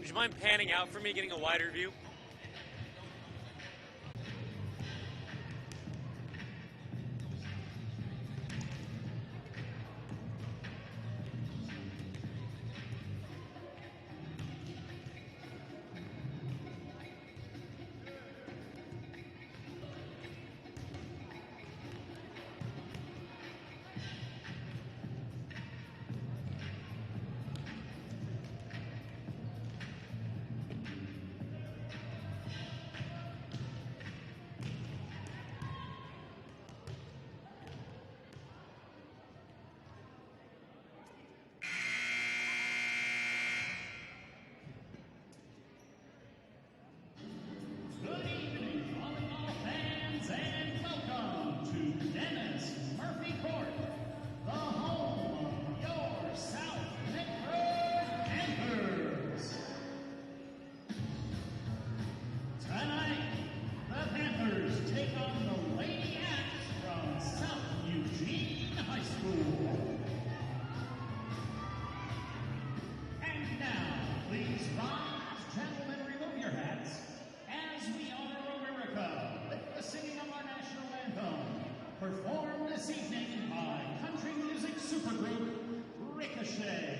Would you mind panning out for me, getting a wider view? Performed this evening by country music supergroup Ricochet.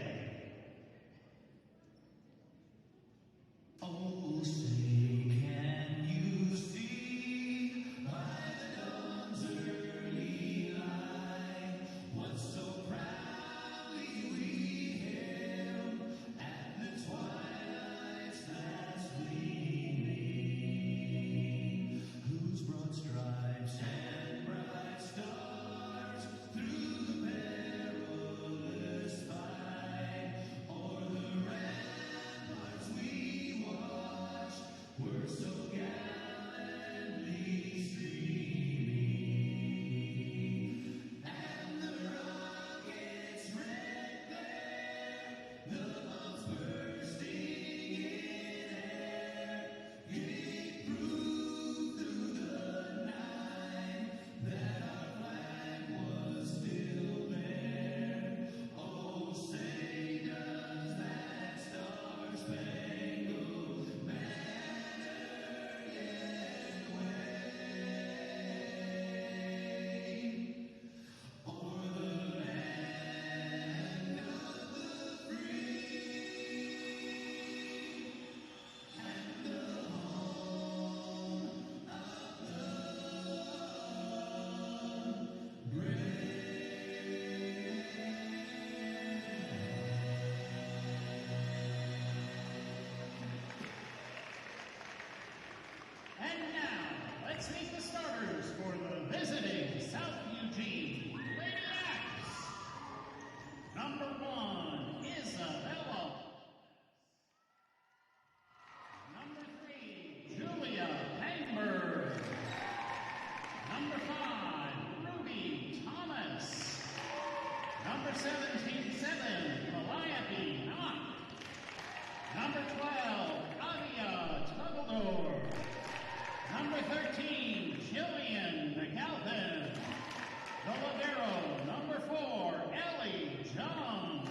Oh, say can you see by the dawn's early light what so proudly we hailed at the twilight's last gleaming, whose broad stripes and bright stars through the perilous fight o'er the ramparts we watched were so gallantly streaming, and the rockets' red glare, the bombs bursting in air, gave proof through the night that our flag was still there. Oh, say does that star-spangled banner yet wave o'er the land of the free and the home of the And now, let's meet the starters for the visiting South Eugene Lady Acts. Number 1, Isabella. Number 3, Julia Pangberg. Number 5, Ruby Thomas. Number 7, Calliope Knott. Number 12, Avia Tuggledore. Number 13, Jillian McAlpin. The libero, number 4, Ellie Jung.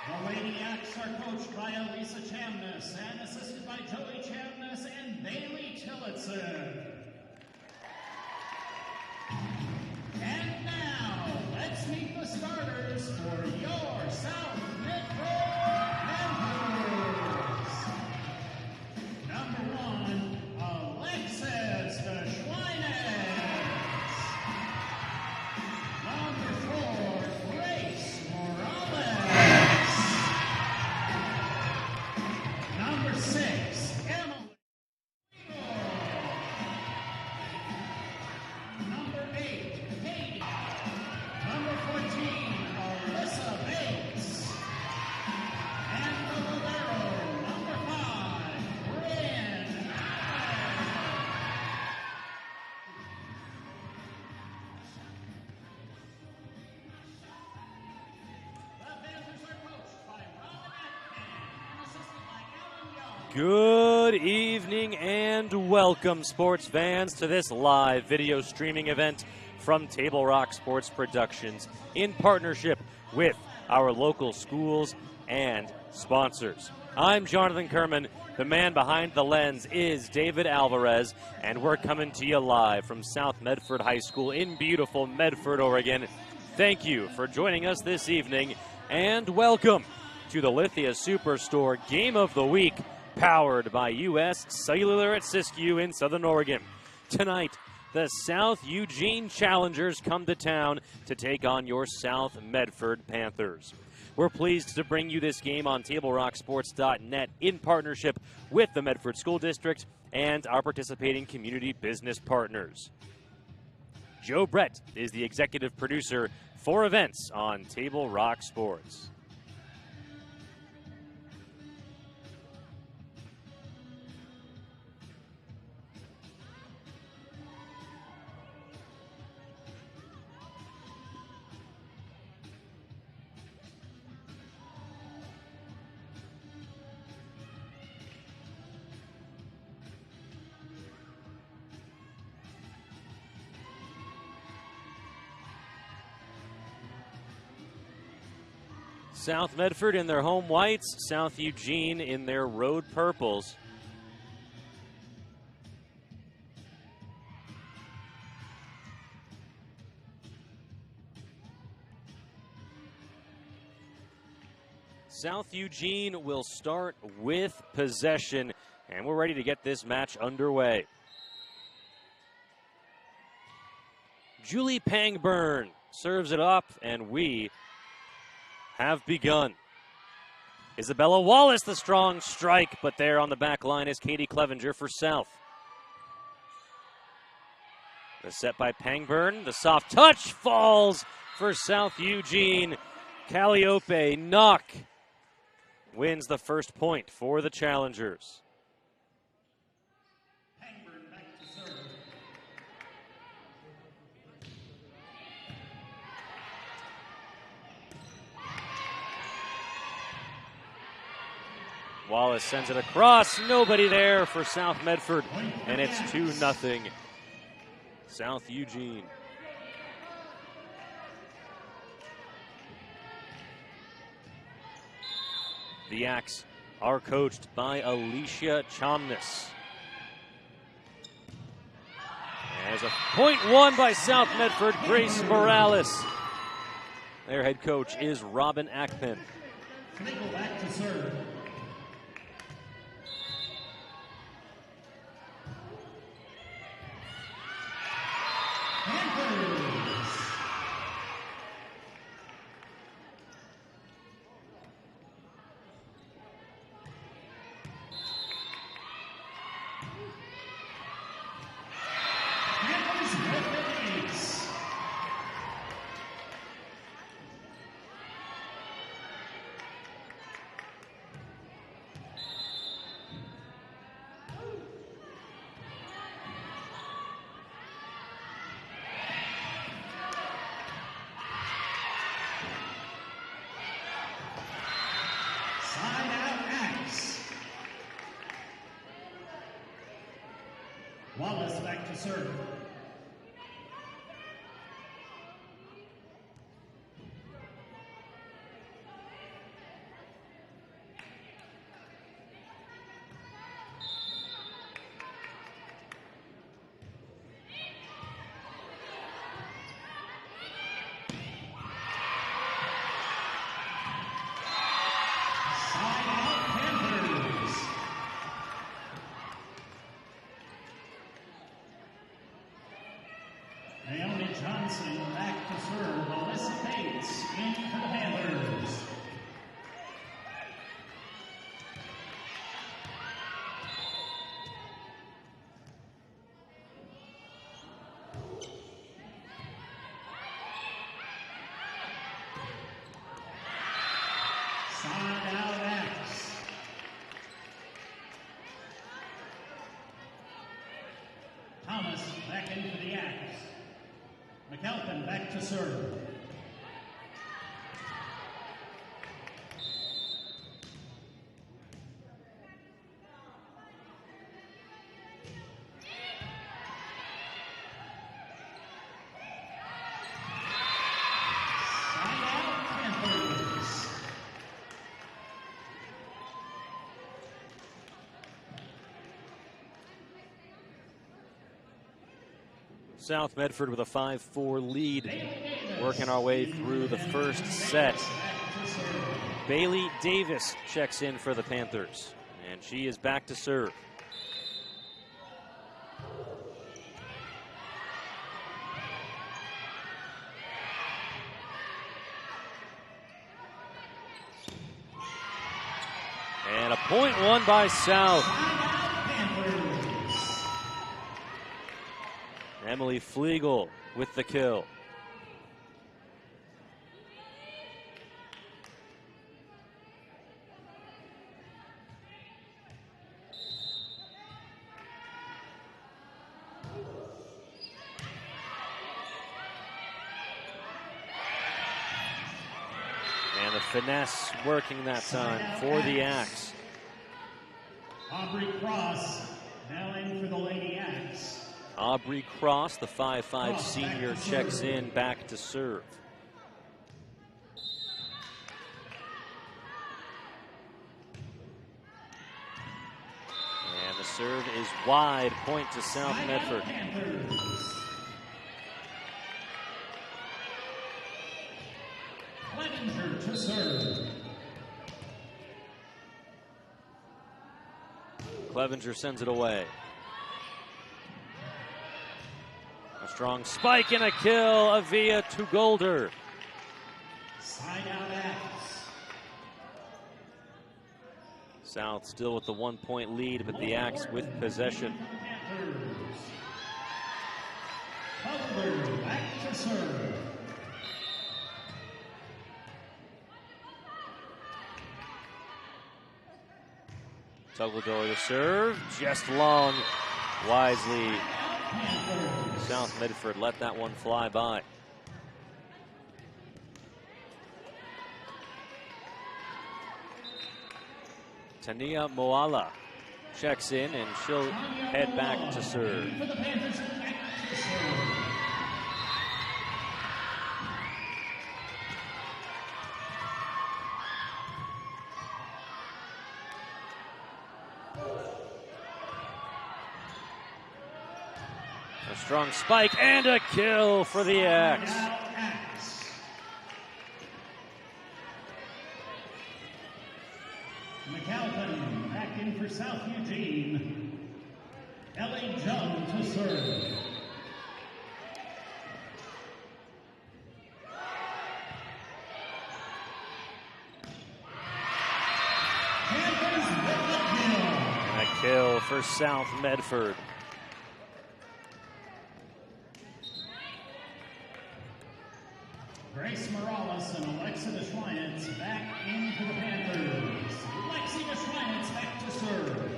The Lady Acts are coached by Elisa Chamness and assisted by Joey Chamness and Bailey Tillotson. And now, let's meet the starters for your South Medford Panthers. Number 1, Alexis Schweines. Number 4, Grace Morales. Number 6, Emily Weigel. Number 8, Katie. Number 14, Alyssa Bates. And the libero, number 5, Bryn Allen. The Panthers are coached by Robin Atkin and assisted by Alan Young. Good evening and welcome, sports fans, to this live video streaming event from Table Rock Sports Productions in partnership with our local schools and sponsors. I'm Jonathan Kerman. The man behind the lens is David Alvarez, and we're coming to you live from South Medford High School in beautiful Medford, Oregon. Thank you for joining us this evening, and welcome to the Lithia Superstore Game of the Week, powered by U.S. Cellular at Siskiyou in Southern Oregon. Tonight, the South Eugene Challengers come to town to take on your South Medford Panthers. We're pleased to bring you this game on TableRockSports.net in partnership with the Medford School District and our participating community business partners. Joe Brett is the executive producer for events on Table Rock Sports. South Medford in their home whites, South Eugene in their road purples. South Eugene will start with possession, and we're ready to get this match underway. Julie Pangburn serves it up, and we have begun. Isabella Wallace, the strong strike, but there on the back line is Katie Clevenger for South. The set by Pangburn, the soft touch falls for South Eugene. Calliope Knock wins the first point for the Challengers. Pangburn back to serve. Wallace sends it across. Nobody there for South Medford, and it's 2-0. South Eugene. The Axe are coached by Alicia Chomness. As a point won by South Medford, Grace Morales. Their head coach is Robin Ackman. Knickle back to serve. Panthers. Panthers with the ace. Side out Axe. Wallace back to serve. Side out Panthers. Naomi Johnson back to serve. Alyssa Bates in for the Panthers. Side out Axe. Thomas back in for the Axe. McAlpin back to serve. Side out Panthers. South Medford with a 5-4 lead. Working our way through the first set. Bailey Davis checks in for the Panthers, and she is back to serve. And a point won by South. Emily Flegel with the kill. And the finesse working that time for the Axe. Aubrey Cross now in for the Lady Axe. Aubrey Cross, the 5'5 senior, checks in back to serve. And the serve is wide, point to South Medford. Clevenger to serve. Clevenger sends it away. A strong spike and a kill. Avia to Golder. Side out Axe. South still with the 1-point lead, but the Axe with possession. Butler back to serve. Tugledor to serve, just long. Wisely, South Medford let that one fly by. Tania Moala checks in, and she'll head back to serve. For the Panthers, back to serve. A strong spike and a kill for the Axe. McAlpin back in for South Eugene. Ellie Jones to serve. Panthers with the kill. And a kill for South Medford. Grace Morales and Alexa DeSchweinitz back in for the Panthers. Lexi DeSchweinitz back to serve.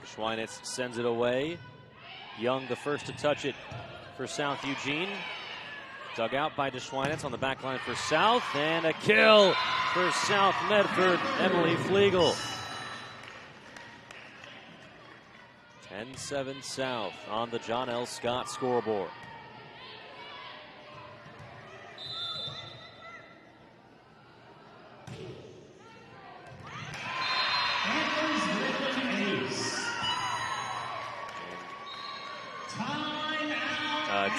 Schweinitz sends it away. Young the first to touch it for South Eugene. Dug out by DeSchweinitz on the back line for South, and a kill for South Medford, Emily Flegel. 10-7 South on the John L. Scott scoreboard. Panthers with an ace.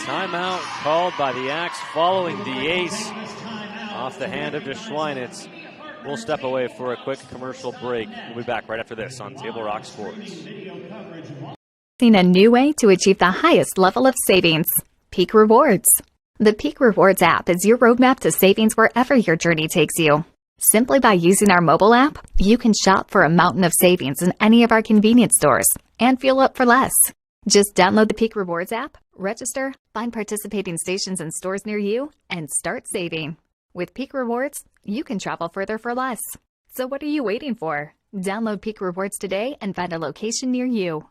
Timeout called by the Axe following the ace off the hand of DeSchweinitz. We'll step away for a quick commercial break. We'll be back right after this on Table Rock Sports. A new way to achieve the highest level of savings. Peak Rewards. The Peak Rewards app is your roadmap to savings wherever your journey takes you. Simply by using our mobile app, you can shop for a mountain of savings in any of our convenience stores and fuel up for less. Just download the Peak Rewards app, register, find participating stations and stores near you, and start saving. With Peak Rewards, you can travel further for less. So what are you waiting for? Download Peak Rewards today and find a location near you.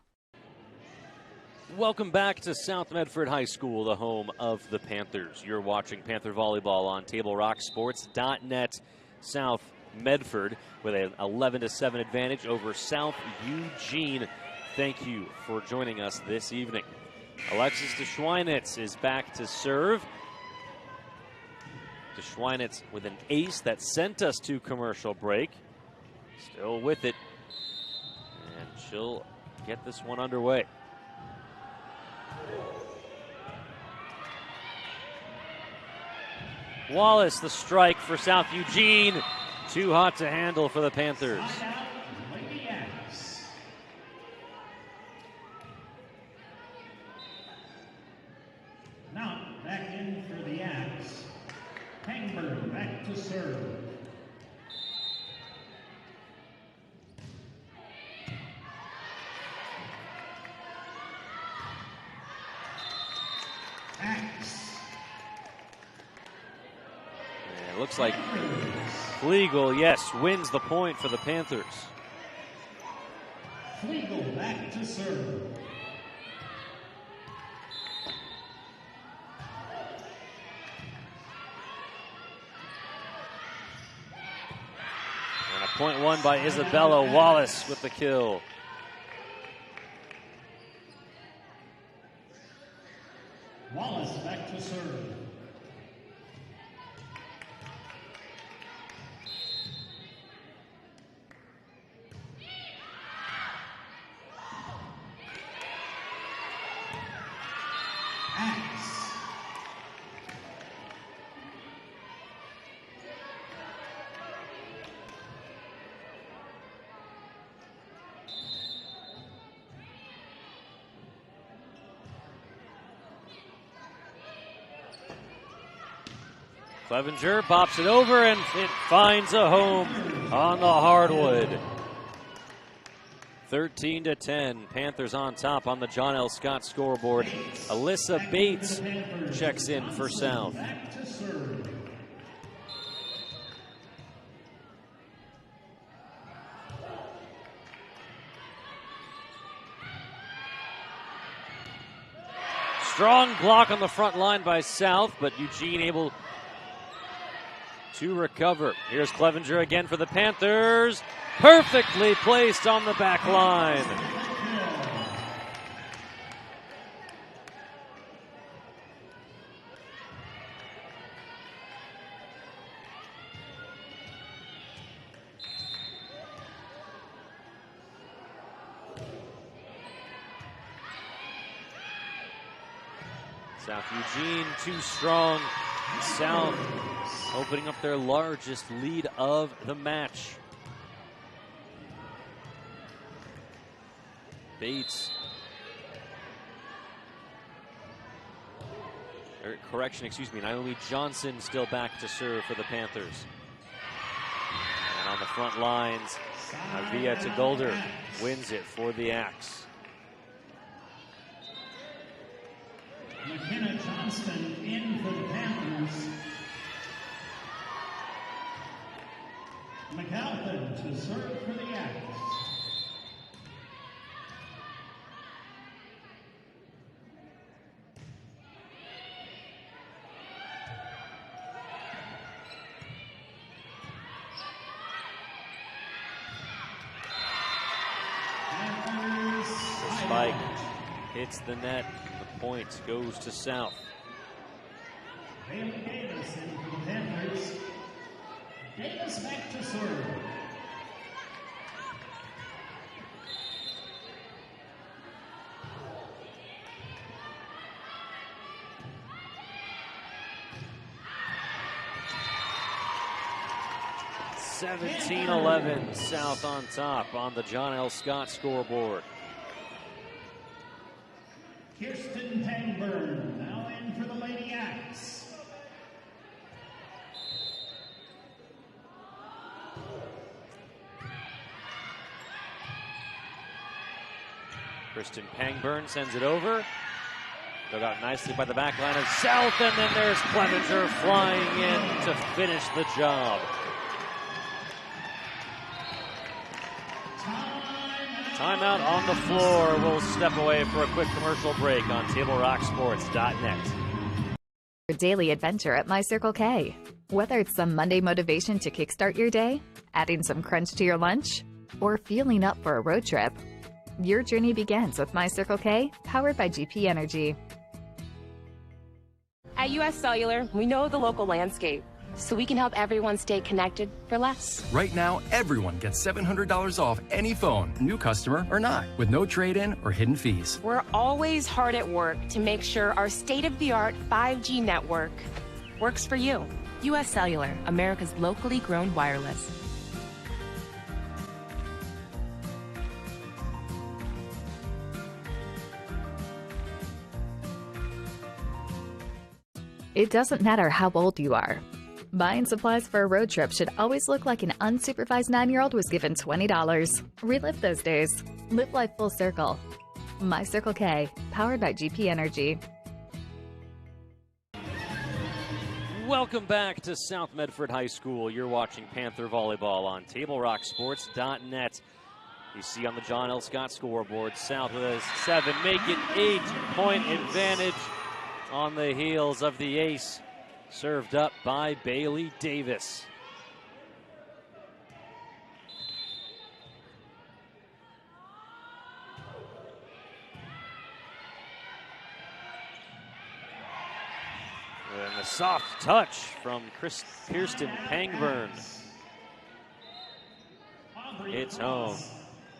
Welcome back to South Medford High School, the home of the Panthers. You're watching Panther Volleyball on TableRockSports.net. South Medford with an 11-7 advantage over South Eugene. Thank you for joining us this evening. Alexis DeSchweinitz is back to serve. DeSchweinitz with an ace that sent us to commercial break. Still with it. And she'll get this one underway. Wallace, the strike for South Eugene. Too hot to handle for the Panthers. Now back in for the Axe. Hangburn back to serve. Axe. And it looks like Flegel, yes, wins the point for the Panthers. Flegel back to serve. And a point won by Isabella Wallace with the kill. Wallace back to serve. Axe. Clevenger bops it over and it finds a home on the hardwood. 13-10, Panthers on top on the John L. Scott scoreboard. Alyssa Bates checks in for South. Strong block on the front line by South, but Eugene able to recover. Here's Clevenger again for the Panthers. Perfectly placed on the back line. South Eugene too strong. South opening up their largest lead of the match. Bates. Naomi Johnson still back to serve for the Panthers. And on the front lines, Avia Tagolder wins it for the Axe. McKenna Johnston in for the Panthers. McAlpin to serve for the Axe. The spike hits the net. The point goes to South. Bailey Davis in for the Panthers. Davis back to serve. (17-11) South on top on the John L. Scott scoreboard. Kirsten Pangburn now in for the Lady Axe. Kristen Pangburn sends it over. Dug out nicely by the back line of South, and then there's Clevenger flying in to finish the job. Timeout on the floor. We'll step away for a quick commercial break on TableRockSports.net. Your daily adventure at My Circle K. Whether it's some Monday motivation to kickstart your day, adding some crunch to your lunch, or fueling up for a road trip, your journey begins with My Circle K, powered by GP Energy. At US Cellular, we know the local landscape. so we can help everyone stay connected for less. Right now, everyone gets $700 off any phone, new customer or not, with no trade-in or hidden fees. We're always hard at work to make sure our state-of-the-art 5G network works for you. U.S. Cellular, America's locally grown wireless. It doesn't matter how old you are. Buying supplies for a road trip should always look like an unsupervised 9-year-old was given $20. Relive those days. Live life full circle. My Circle K, powered by GP Energy. Welcome back to South Medford High School. You're watching Panther Volleyball on TableRockSports.net. You see on the John L. Scott scoreboard, South with a 7, make it 8-point advantage on the heels of the ace, served up by Bailey Davis. And a soft touch from Kirsten Pangburn. It's home.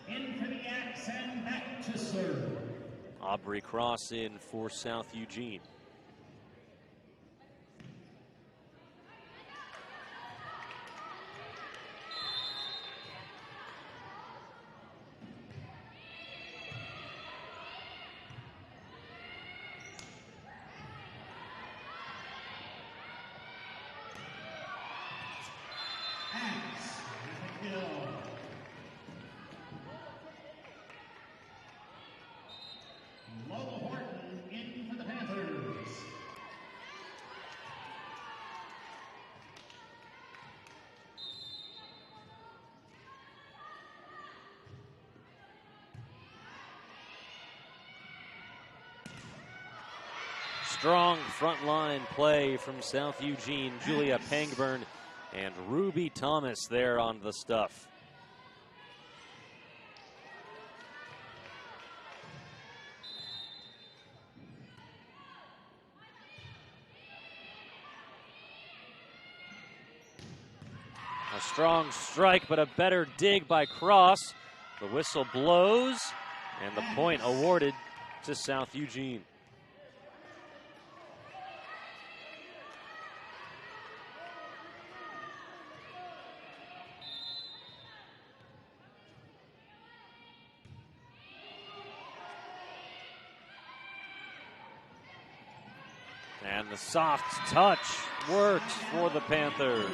In for the axe and back to serve. Aubrey Cross in for South Eugene. Axe with a kill. Lola Horton in for the Panthers. Strong front line play from South Eugene. Julia Pangburn and Ruby Thomas there on the stuff. A strong strike, but a better dig by Cross. The whistle blows, and the point awarded to South Eugene. And the soft touch works for the Panthers.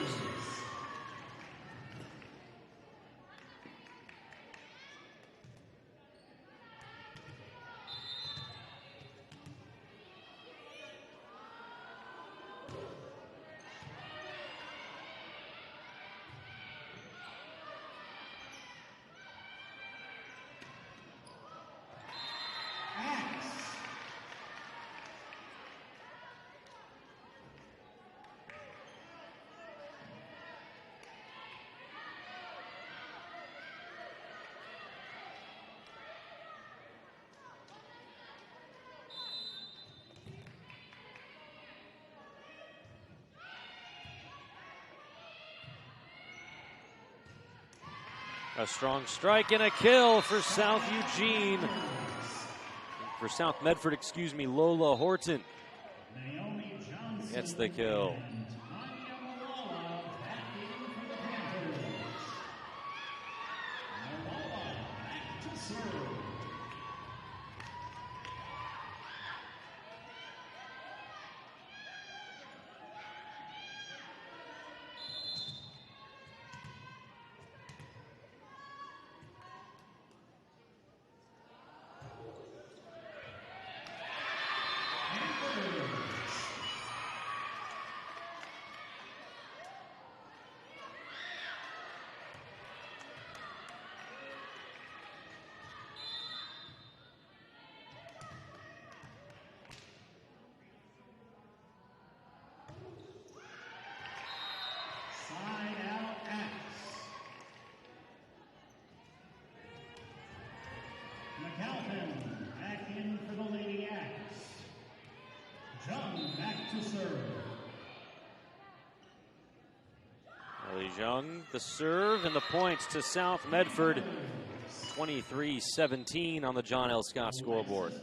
A strong strike and a kill for South Eugene. For South Medford, excuse me, Lola Horton gets the kill. Young, the serve and the points to South Medford. 23-17 on the John L. Scott scoreboard.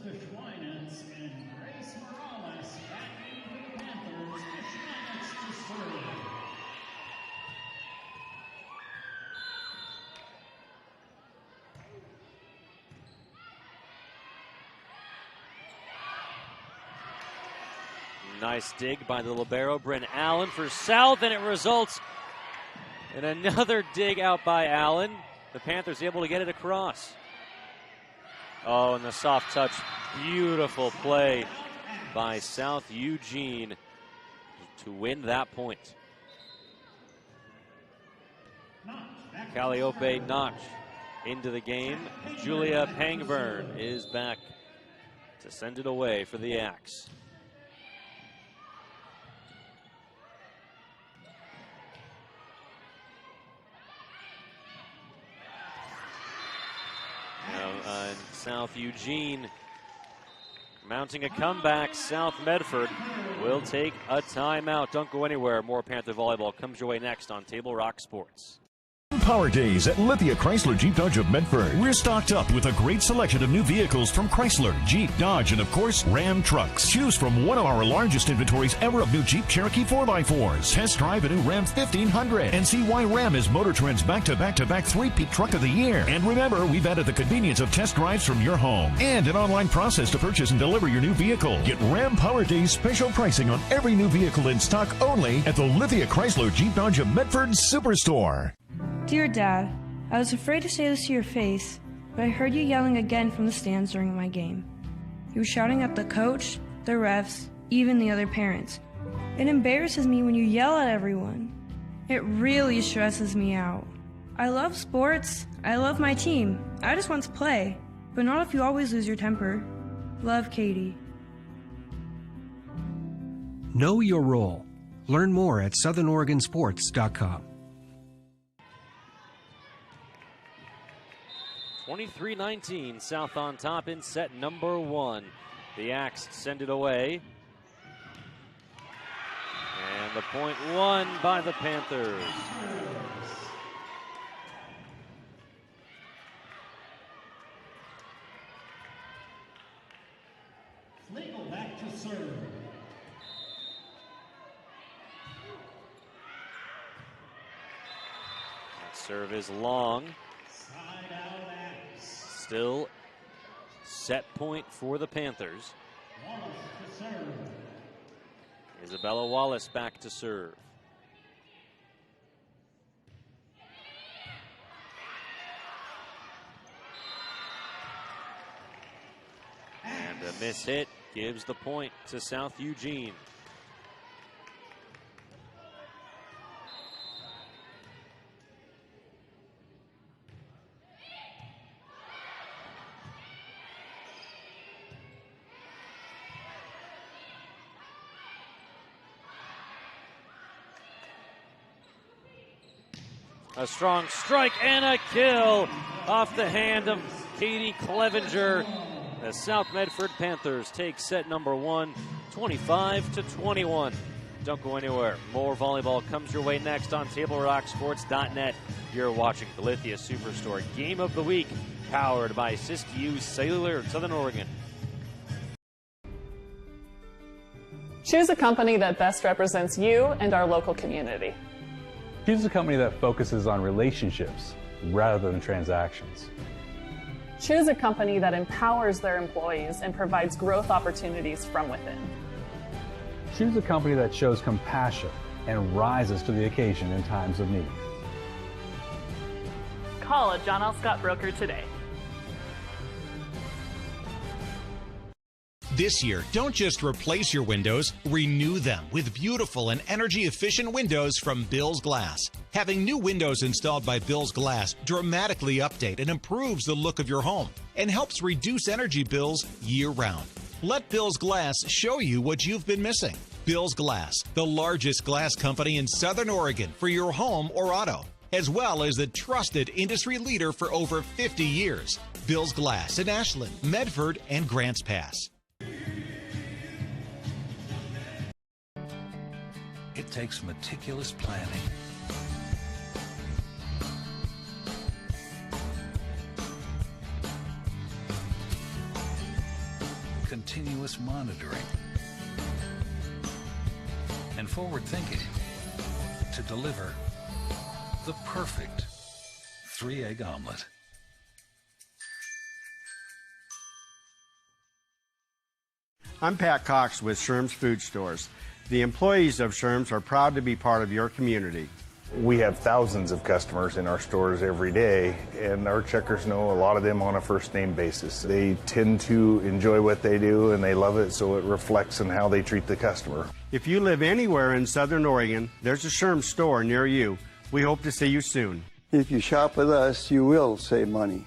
Nice dig by the libero, Bryn Allen for South, and it results in another dig out by Allen. The Panthers able to get it across. Oh, and the soft touch. Beautiful play by South Eugene to win that point. Calliope Notch into the game. Julia Pangburn is back to send it away for the Axe. South Eugene mounting a comeback. South Medford will take a timeout. Don't go anywhere. More Panther volleyball comes your way next on Table Rock Sports. Power Days at Lithia Chrysler Jeep Dodge of Medford. We're stocked up with a great selection of new vehicles from Chrysler, Jeep, Dodge, and of course, Ram trucks. Choose from one of our largest inventories ever of new Jeep Cherokee 4x4s. Test drive a new Ram 1500 and see why Ram is Motor Trend's back-to-back three-peat truck of the year. And remember, we've added the convenience of test drives from your home and an online process to purchase and deliver your new vehicle. Get Ram Power Days special pricing on every new vehicle in stock only at the Lithia Chrysler Jeep Dodge of Medford Superstore. Dear Dad, I was afraid to say this to your face, but I heard you yelling again from the stands during my game. You were shouting at the coach, the refs, even the other parents. It embarrasses me when you yell at everyone. It really stresses me out. I love sports, I love my team, I just want to play, but not if you always lose your temper. Love, Katie. Know your role. Learn more at southernoregonsports.com. 23-19, South on top in set number 1. The Axe send it away. And the point won by the Panthers. Legal back to serve. That serve is long. Still set point for the Panthers. Wallace to serve. Isabella Wallace back to serve. And a miss hit gives the point to South Eugene. A strong strike and a kill off the hand of Katie Clevenger. The South Medford Panthers take set number 1, 25-21. Don't go anywhere. More volleyball comes your way next on TableRockSports.net. You're watching the Lithia Superstore Game of the Week, powered by Siskiyou Cellular of Southern Oregon. Choose a company that best represents you and our local community. Choose a company that focuses on relationships rather than transactions. Choose a company that empowers their employees and provides growth opportunities from within. Choose a company that shows compassion and rises to the occasion in times of need. Call a John L. Scott broker today. This year, don't just replace your windows, renew them with beautiful and energy-efficient windows from Bill's Glass. Having new windows installed by Bill's Glass dramatically update and improves the look of your home and helps reduce energy bills year-round. Let Bill's Glass show you what you've been missing. Bill's Glass, the largest glass company in Southern Oregon for your home or auto, as well as the trusted industry leader for over 50 years. Bill's Glass in Ashland, Medford, and Grants Pass. It takes meticulous planning, continuous monitoring, and forward thinking to deliver the perfect 3-egg omelet. I'm Pat Cox with Sherm's Food Stores. The employees of Sherm's are proud to be part of your community. We have thousands of customers in our stores every day, and our checkers know a lot of them on a first-name basis. They tend to enjoy what they do, and they love it, so it reflects in how they treat the customer. If you live anywhere in Southern Oregon, there's a Sherm's store near you. We hope to see you soon. If you shop with us, you will save money.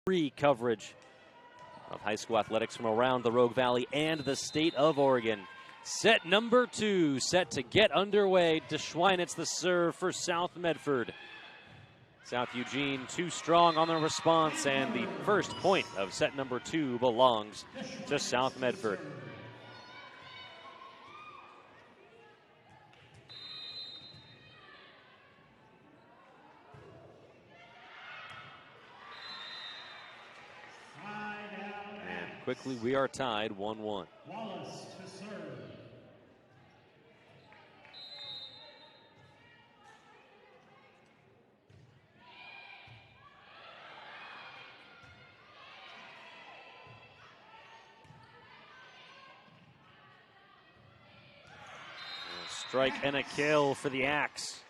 Free coverage of high school athletics from around the Rogue Valley and the state of Oregon. Set number 2 set to get underway. DeSchweinitz the serve for South Medford. South Eugene too strong on the response, and the first point of set number 2 belongs to South Medford. Quickly, we are tied 1-1. Wallace to serve. A strike and a kill for the Axe.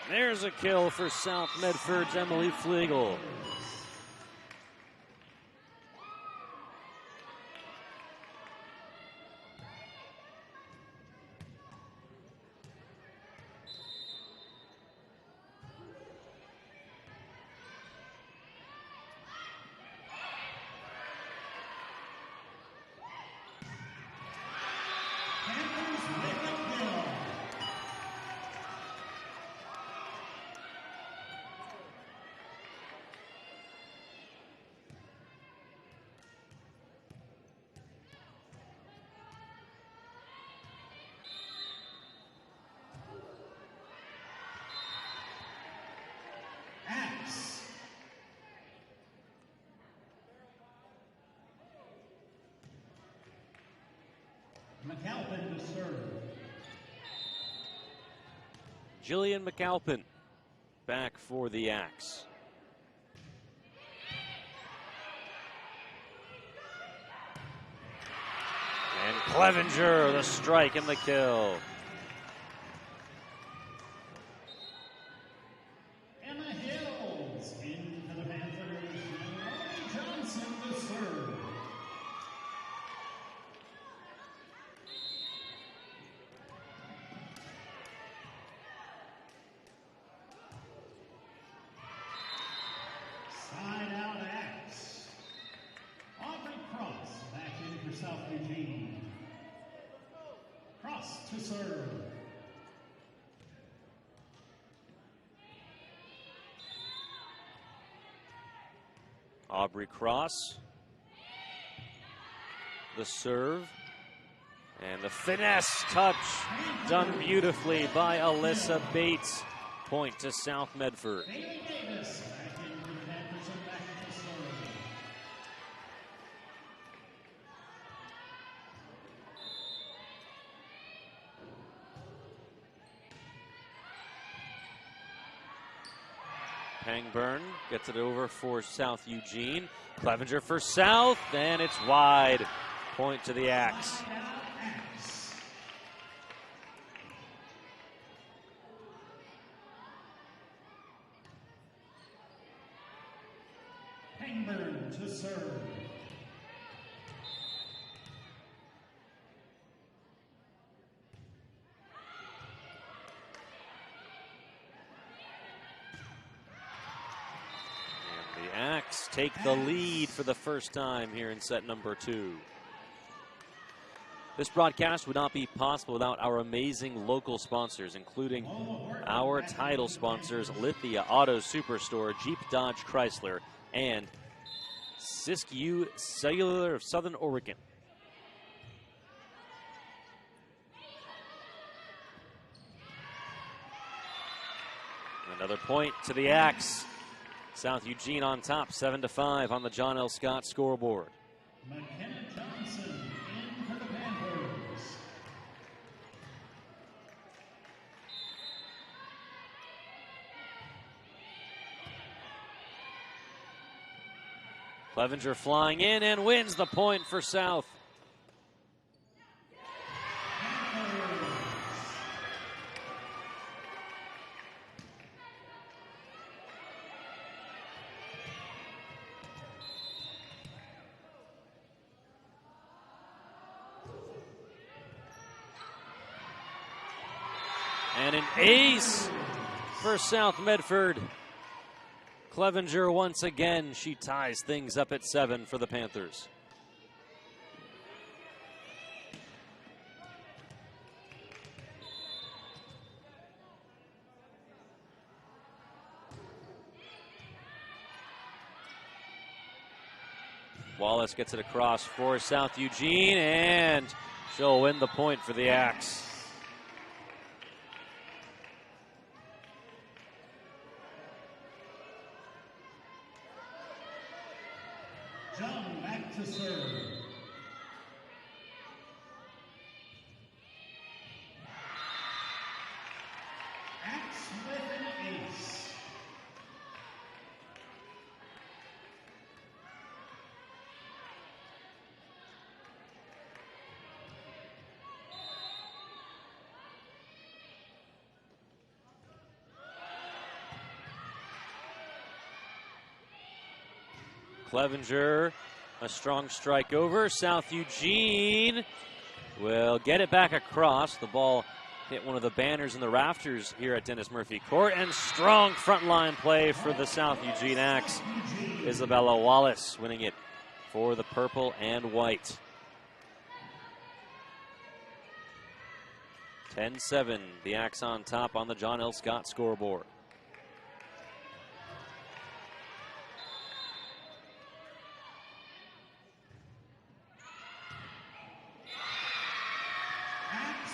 There's a kill for South Medford's Emily Flegel. McAlpin to serve. Jillian McAlpin back for the Axe. And Clevenger, the strike and the kill. Emma Hills into the Panthers. Melanie Johnson to serve. Side out Axe. Aubrey Cross back in for South Eugene. Cross to serve. Aubrey Cross. The serve. And the finesse touch done beautifully by Alyssa Bates. Point to South Medford. Pangburn gets it over for South Eugene. Clevenger for South, and it's wide. Point to the Axe. Pangburn to serve. And the Axe take the lead for the first time here in set number 2. This broadcast would not be possible without our amazing local sponsors, including our title sponsors, Lithia Auto Superstore, Jeep Dodge Chrysler, and Siskiyou Cellular of Southern Oregon. Another point to the Axe. South Eugene on top, 7-5 on the John L. Scott scoreboard. McKenna Johnson in for the Panthers. Clevenger flying in and wins the point for South. And an ace for South Medford. Clevenger once again, she ties things up at 7 for the Panthers. Wallace gets it across for South Eugene, and she'll win the point for the Axe. John back to serve. Axe with an ace. Clevenger, a strong strike over. South Eugene will get it back across. The ball hit one of the banners in the rafters here at Dennis Murphy Court. And strong frontline play for the South Eugene Axe. Isabella Wallace winning it for the purple and white. 10-7, the Axe on top on the John L. Scott scoreboard.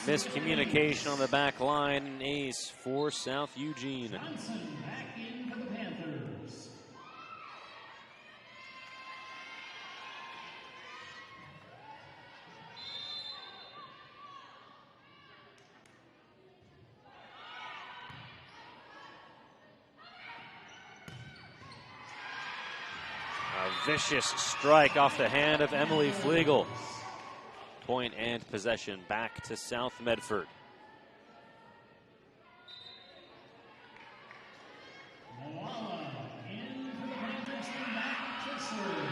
Miscommunication on the back line, an ace for South Eugene. Johnson back in for the Panthers. A vicious strike off the hand of Emily Flegel. Point and possession back to South Medford. Moala in for the Panthers and back to serve.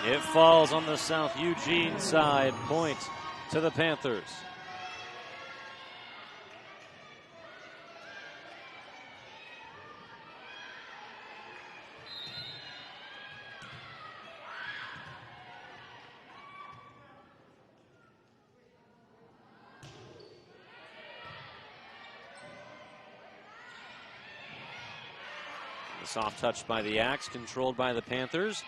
It falls on the South Eugene side. Point to the Panthers. The soft touch by the Axe, controlled by the Panthers.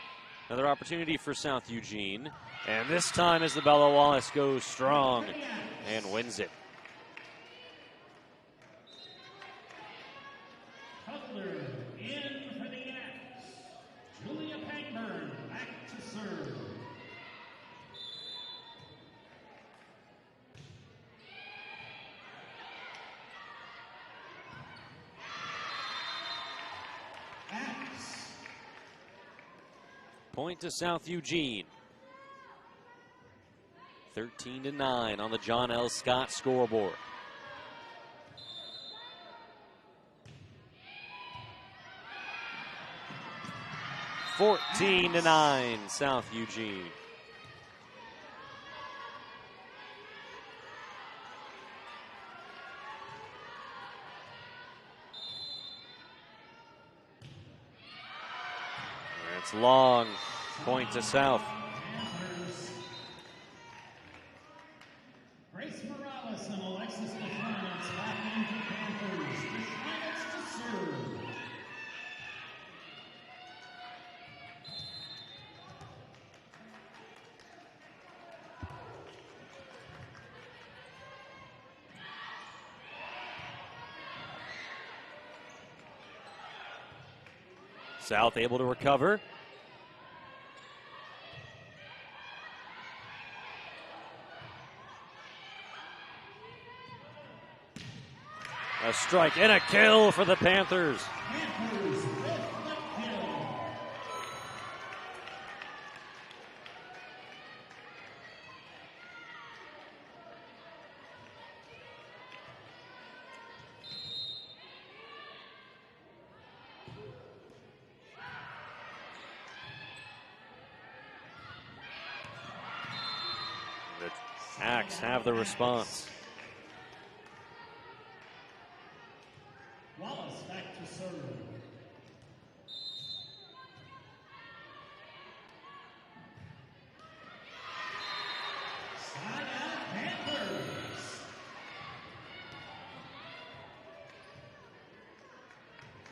Another opportunity for South Eugene. And this time Isabella Wallace goes strong and wins it. Cutler in for the Axe. Julia Pangburn back to serve. Axe. Point to South Eugene. 13-9 on the John L. Scott scoreboard. (14-9) South Eugene. It's long. Point to South. Grace Morales and Alexis DeFrance back in for Panthers. DeFrance to serve. South able to recover. A strike and a kill for the Panthers. Panthers with the kill. The Axe have the response. Wallace back to serve. Side out Panthers.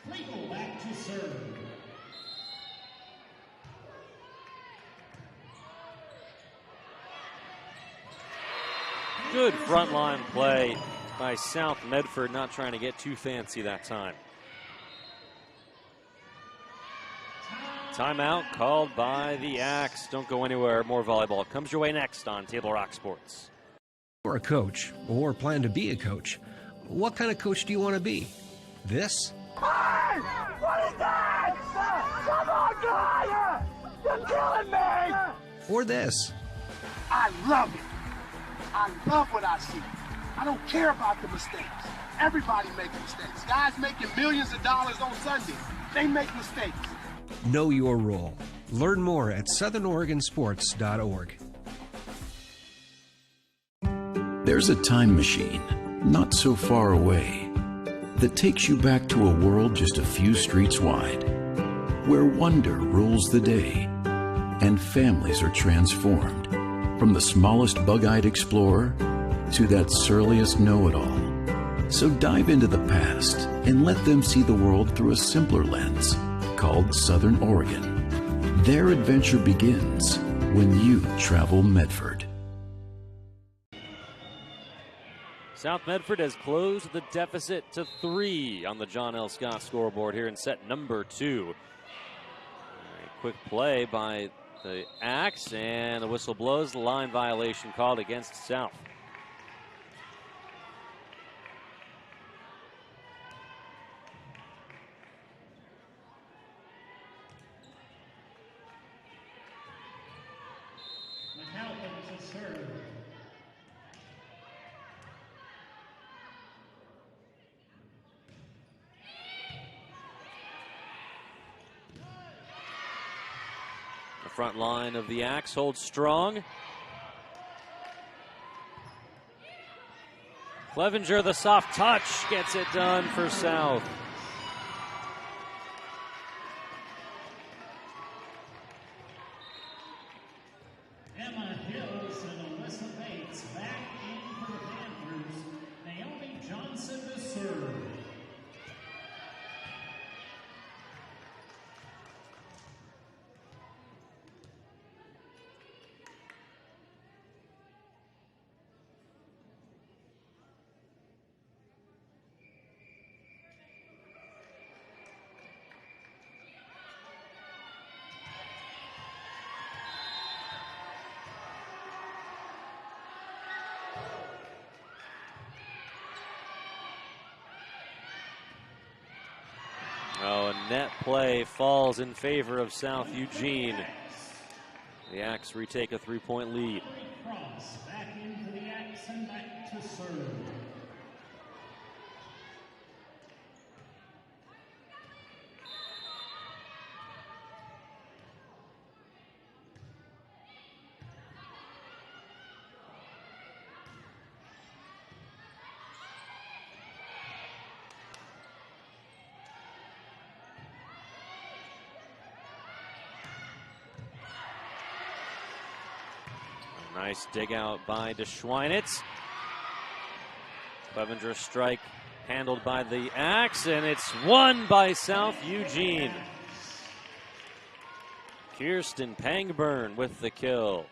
Flegel back to serve. Good frontline play by South Medford, not trying to get too fancy that time. Timeout called by the Axe. Don't go anywhere. More volleyball comes your way next on Table Rock Sports. You're a coach or plan to be a coach. What kind of coach do you want to be? This? Hey! What is that? Come on, guy! You're killing me! Or this? I love it. I love what I see. I don't care about the mistakes. Everybody makes mistakes. Guys making millions of dollars on Sunday, they make mistakes. Know your role. Learn more at southernoregonsports.org. There's a time machine not so far away that takes you back to a world just a few streets wide, where wonder rules the day and families are transformed, from the smallest bug-eyed explorer to that surliest know-it-all. So dive into the past and let them see the world through a simpler lens called Southern Oregon. Their adventure begins when you travel Medford. South Medford has closed the deficit to 3 on the John L. Scott scoreboard here in set number 2. A quick play by the Axe, and the whistle blows. The line violation called against South. McAlpin to serve. front line of the Axe holds strong. Clevenger, the soft touch, gets it done for South. Emma Hills and Alyssa Bates back in for the Panthers. Naomi Johnson to serve. Oh, a net play falls in favor of South Eugene. The Axe retake a 3-point lead. Cross back into the Axe and back to serve. Nice dig out by DeSchweinitz. Clevenger strike handled by the Axe, and it's won by South Eugene. Kirsten Pangburn with the kill.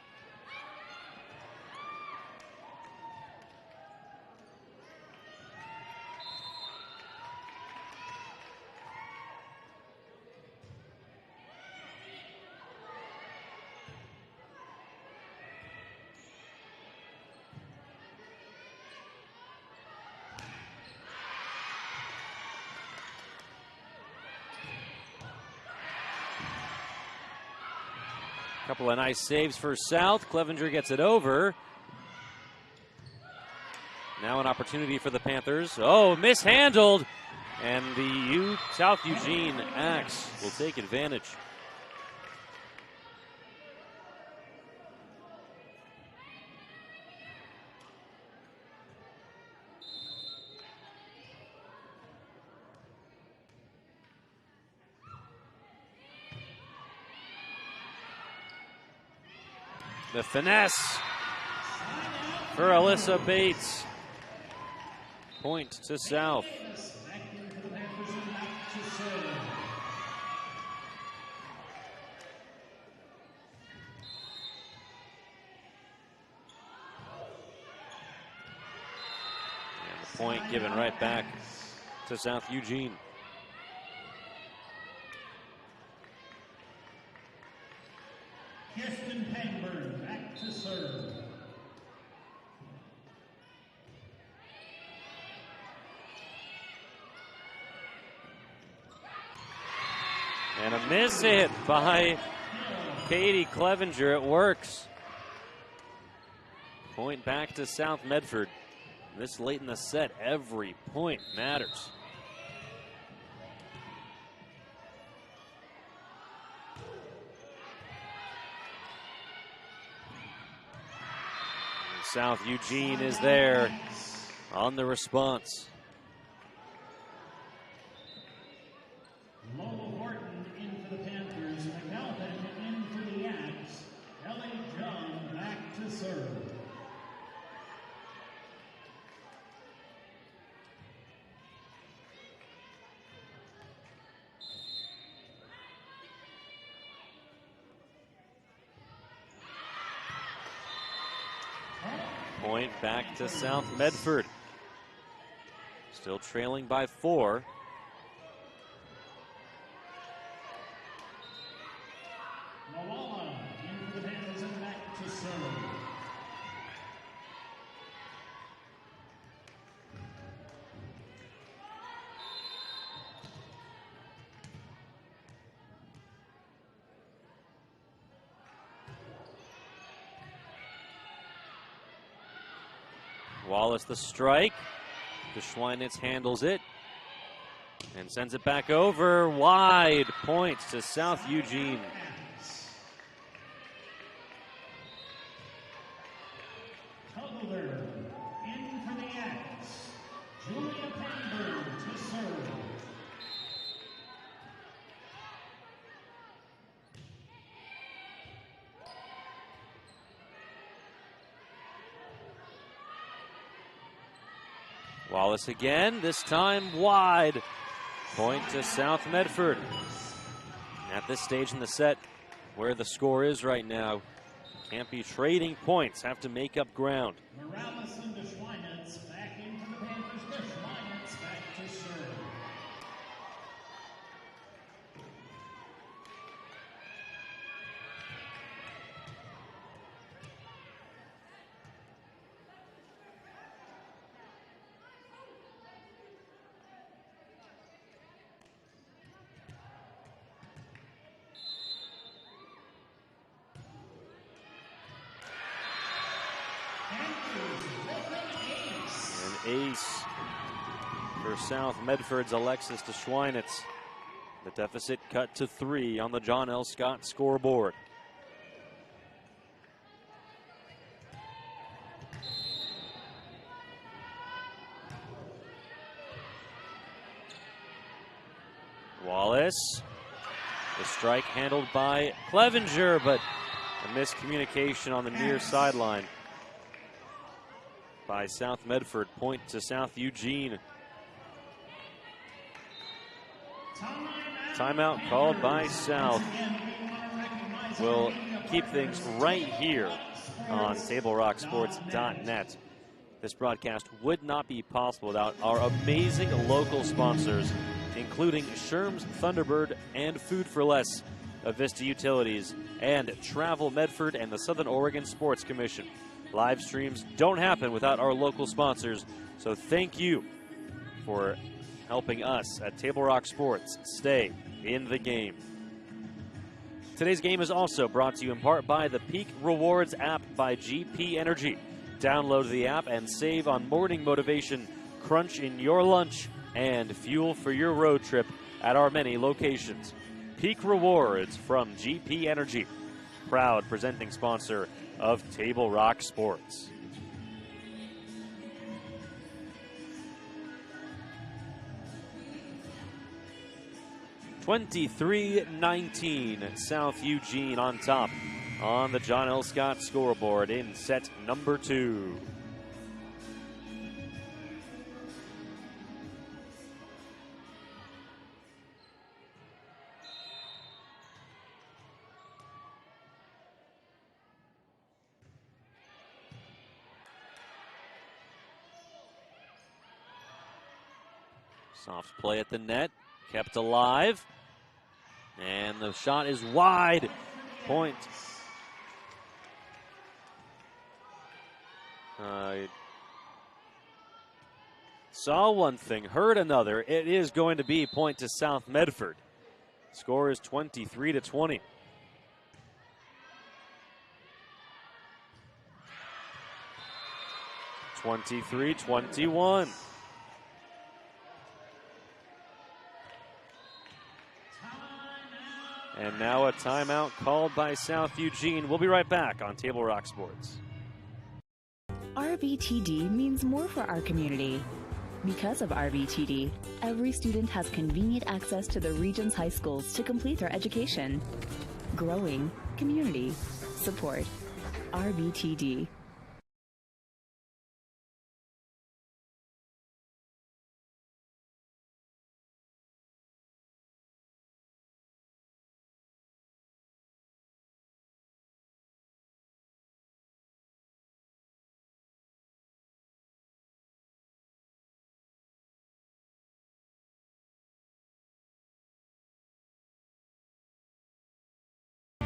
Couple of nice saves for South. Clevenger gets it over. Now an opportunity for the Panthers. Oh, mishandled. And the South Eugene Axe will take advantage. The finesse for Alyssa Bates. Point to South. And the point given right back to South Eugene. Kirsten Pangburn back to serve. And a miss hit by Katie Clevenger. It works. Point back to South Medford. This late in the set, every point matters. South Eugene is there on the response. Lola Horton in for the Panthers. McAlpin in for the Axe. Ellie John back to serve. Point back to South Medford. Still trailing by 4. Malala in for the Panthers and back to serve. Wallace the strike. DeSchweinitz handles it and sends it back over. Wide points to South Eugene. Wallace again, this time wide. Point to South Medford. At this stage in the set, where the score is right now, can't be trading points, have to make up ground. Morales and Schweinitz back into the Panthers. Schweinitz back to serve. Ace for South Medford's Alexis de Schweinitz. The deficit cut to 3 on the John L. Scott scoreboard. Wallace. The strike handled by Clevenger, but a miscommunication on the near sideline by South Medford. Point to South Eugene. Timeout called by South. We'll keep things right here on TableRockSports.net. This broadcast would not be possible without our amazing local sponsors, including Sherm's Thunderbird and Food for Less, Avista Utilities, and Travel Medford and the Southern Oregon Sports Commission. Live streams don't happen without our local sponsors, so thank you for helping us at Table Rock Sports stay in the game. Today's game is also brought to you in part by the Peak Rewards app by GP Energy. Download the app and save on morning motivation, crunch in your lunch, and fuel for your road trip at our many locations. Peak Rewards from GP Energy, proud presenting sponsor of Table Rock Sports. (23-19) South Eugene on top on the John L. Scott scoreboard in set number 2. Soft play at the net, kept alive, and the shot is wide. Point. Saw one thing, heard another. It is going to be point to South Medford. Score is 23-20. (23-21). And now a timeout called by South Eugene. We'll be right back on Table Rock Sports. RVTD means more for our community. Because of RVTD, every student has convenient access to the region's high schools to complete their education. Growing community support. RVTD.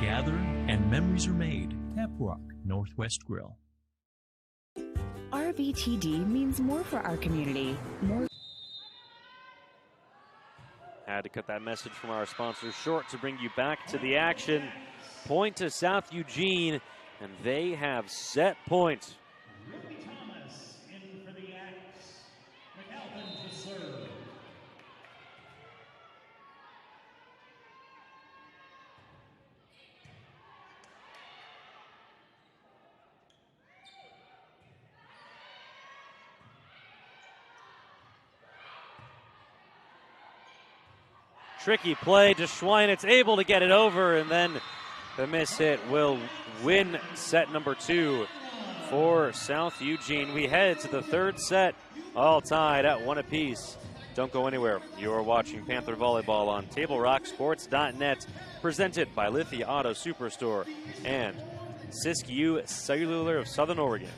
Gather and memories are made. Tap Rock Northwest Grill. RVTD means more for our community. More. Had to cut that message from our sponsors short to bring you back to the action. Point to South Eugene, and they have set point. Ruby Thomas in for the Axe. McAlpin to serve. Tricky play to Schweinitz, able to get it over, and then the miss hit will win set number 2 for South Eugene. We head to the third set All tied at 1 apiece. Don't go anywhere. You're watching Panther Volleyball on TableRockSports.net, presented by Lithia Auto Superstore and Siskiyou Cellular of Southern Oregon.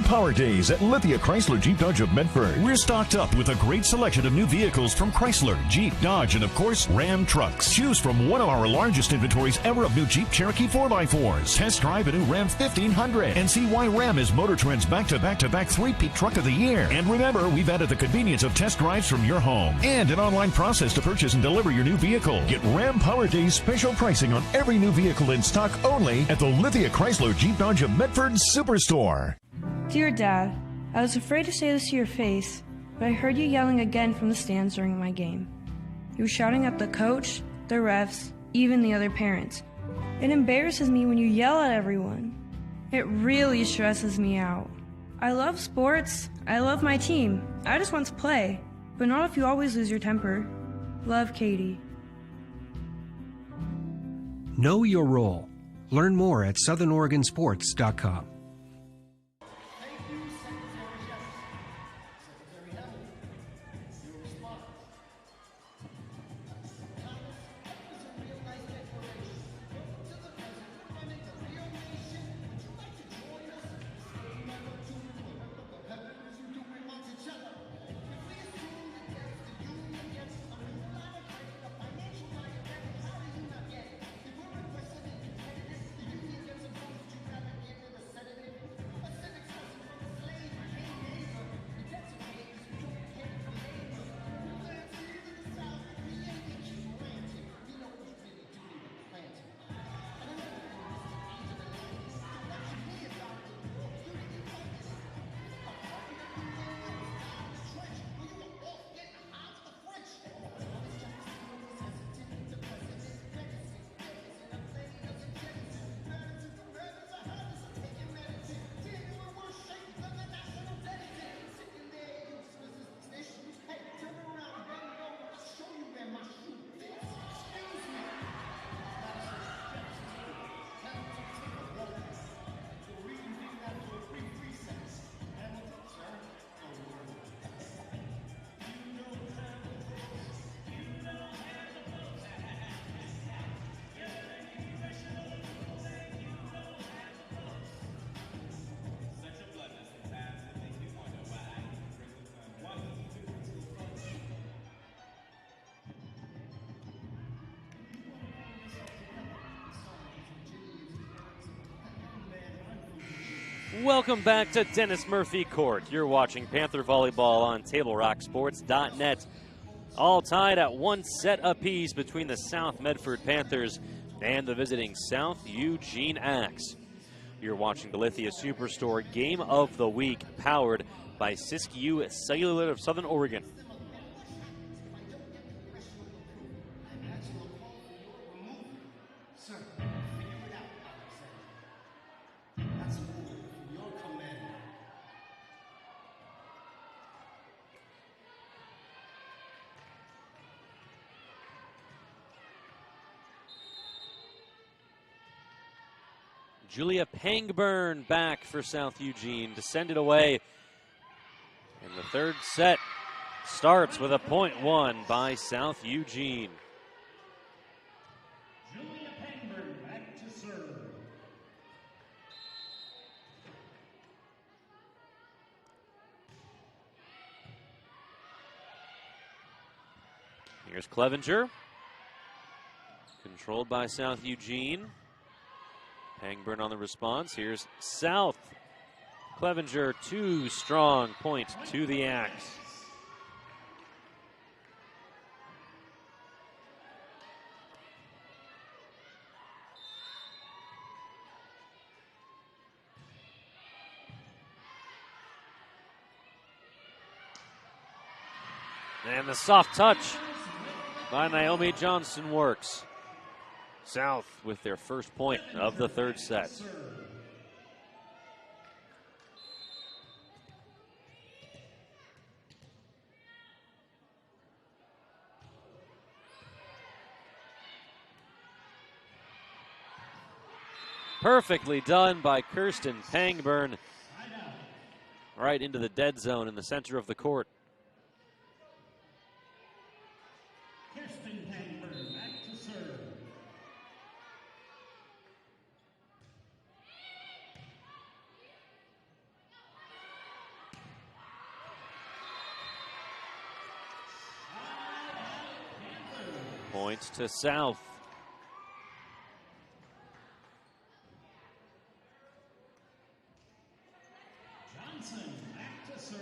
Power Days at Lithia Chrysler Jeep Dodge of Medford. We're stocked up with a great selection of new vehicles from Chrysler, Jeep, Dodge, and of course, Ram trucks. Choose from one of our largest inventories ever of new Jeep Cherokee 4x4s. Test drive a new Ram 1500 and see why Ram is Motor Trend's back-to-back three-peat truck of the year. And remember, we've added the convenience of test drives from your home and an online process to purchase and deliver your new vehicle. Get Ram Power Days special pricing on every new vehicle in stock only at the Lithia Chrysler Jeep Dodge of Medford Superstore. Dear Dad, I was afraid to say this to your face, but I heard you yelling again from the stands during my game. You were shouting at the coach, the refs, even the other parents. It embarrasses me when you yell at everyone. It really stresses me out. I love sports. I love my team. I just want to play, but not if you always lose your temper. Love, Katie. Know your role. Learn more at southernoregonsports.com. Welcome back to Dennis Murphy Court. You're watching Panther Volleyball on TableRockSports.net. All tied at 1 set apiece between the South Medford Panthers and the visiting South Eugene Axe. You're watching the Lithia Superstore Game of the Week, powered by Siskiyou Cellular of Southern Oregon. Julia Pangburn back for South Eugene to send it away. And the third set starts with a point won by South Eugene. Julia Pangburn back to serve. Here's Clevenger. Controlled by South Eugene. Pangburn on the response. Here's South. Clevenger, too strong. Point to the Axe. And the soft touch by Naomi Johnson works. South with their first point of the third set. Perfectly done by Kirsten Pangburn. Right into the dead zone in the center of the court. Kirsten Pangburn back to serve. Points to South. Johnson back to serve.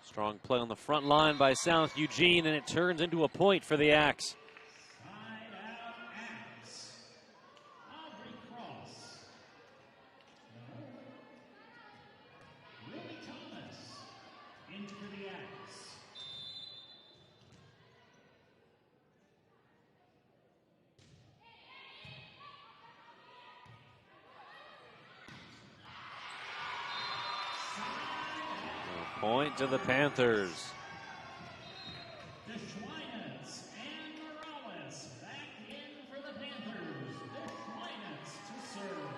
Strong play on the front line by South Eugene, and it turns into a point for the Axe. Side out Axe. Aubrey Cross. Ruby Thomas. In for the Axe. Point to the Panthers. DeSchweinitz and Morales back in for the Panthers. DeSchweinitz to serve.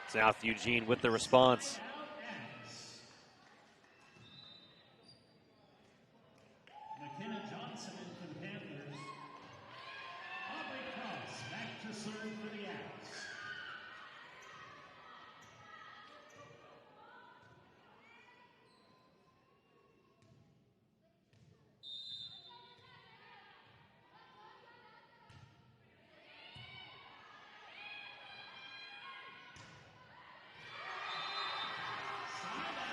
South Eugene with the response. McKenna Johnson in for the Panthers. Aubrey Cross back to serve for the Axe.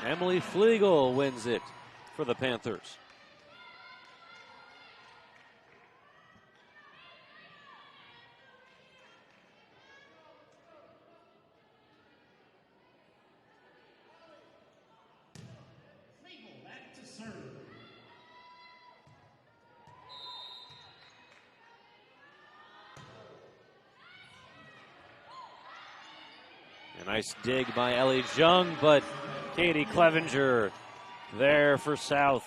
Emily Flegel wins it for the Panthers. Flegel back to serve. A nice dig by Ellie Jung, but Katie Clevenger there for South.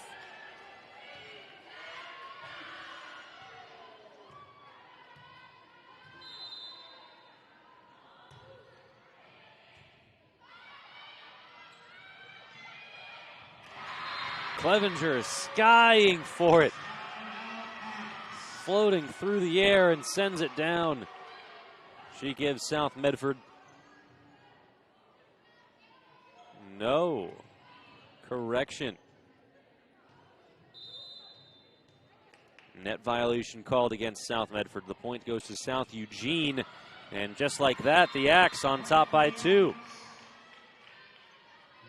Clevenger skying for it. Floating through the air and sends it down. She gives South Medford no correction. Net violation called against South Medford. The point goes to South Eugene. And just like that, the Axe on top by 2.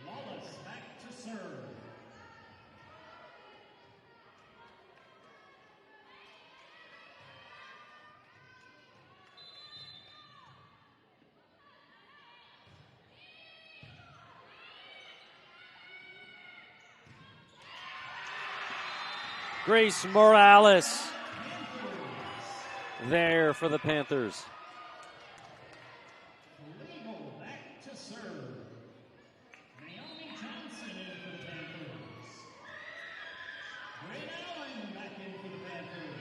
Wallace back to serve. Grace Morales there for the Panthers. Legal back to serve. Naomi Johnson in for the Panthers. Bryn Allen back in for the Panthers.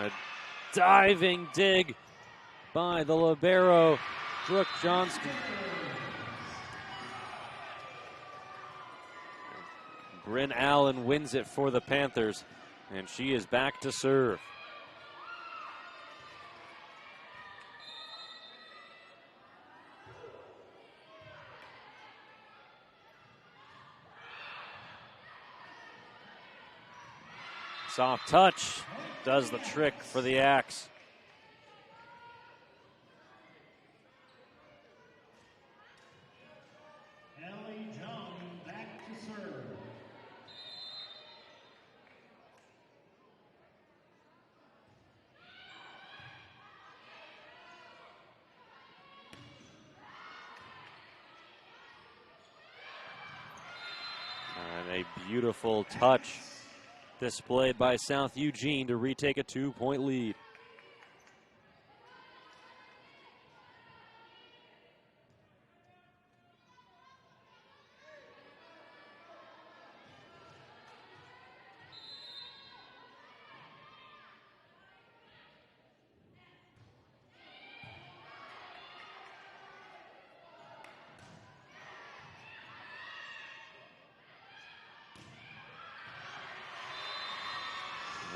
A diving dig by the libero, Brooke Johnston. Bryn Allen wins it for the Panthers, and she is back to serve. Soft touch does the trick for the Axe. Back to serve. And a beautiful touch displayed by South Eugene to retake a 2-point lead.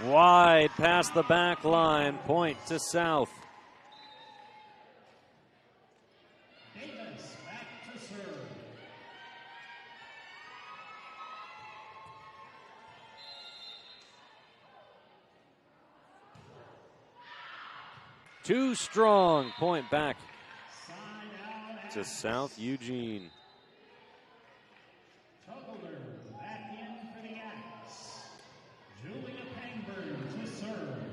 Wide past the back line, point to South. Davis back to serve. Too strong, point back to South Eugene. Tuggler back in for the Axe. Julia Pangburn to serve.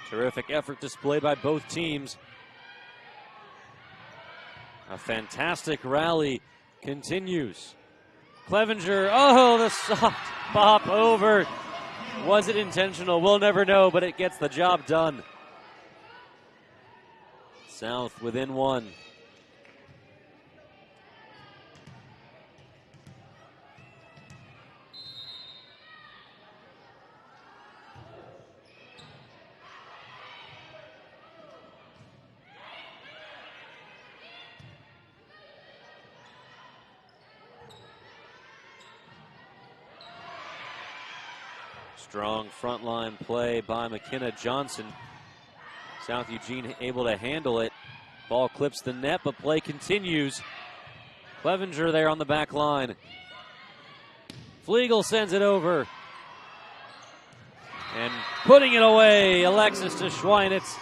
Terrific effort displayed by both teams. A fantastic rally continues. Clevenger, oh, the soft bop over. Was it intentional? We'll never know, but it gets the job done. South within one. Strong frontline play by McKenna Johnson. South Eugene able to handle it. Ball clips the net, but play continues. Clevenger there on the back line. Flegel sends it over. And putting it away, Alexis to Schweinitz.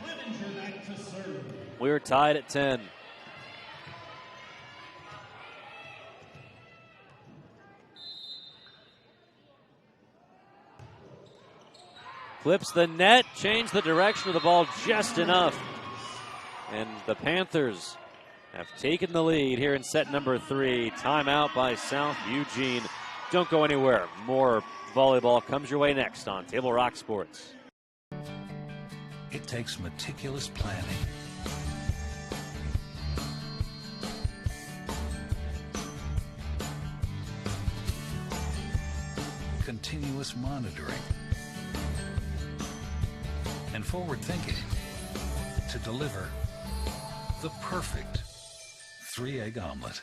Clevenger back to serve. We're tied at 10. Clips the net, changed the direction of the ball just enough. And the Panthers have taken the lead here in set number 3. Timeout by South Eugene. Don't go anywhere. More volleyball comes your way next on Table Rock Sports. It takes meticulous planning, continuous monitoring, and forward thinking to deliver the perfect 3-egg omelet.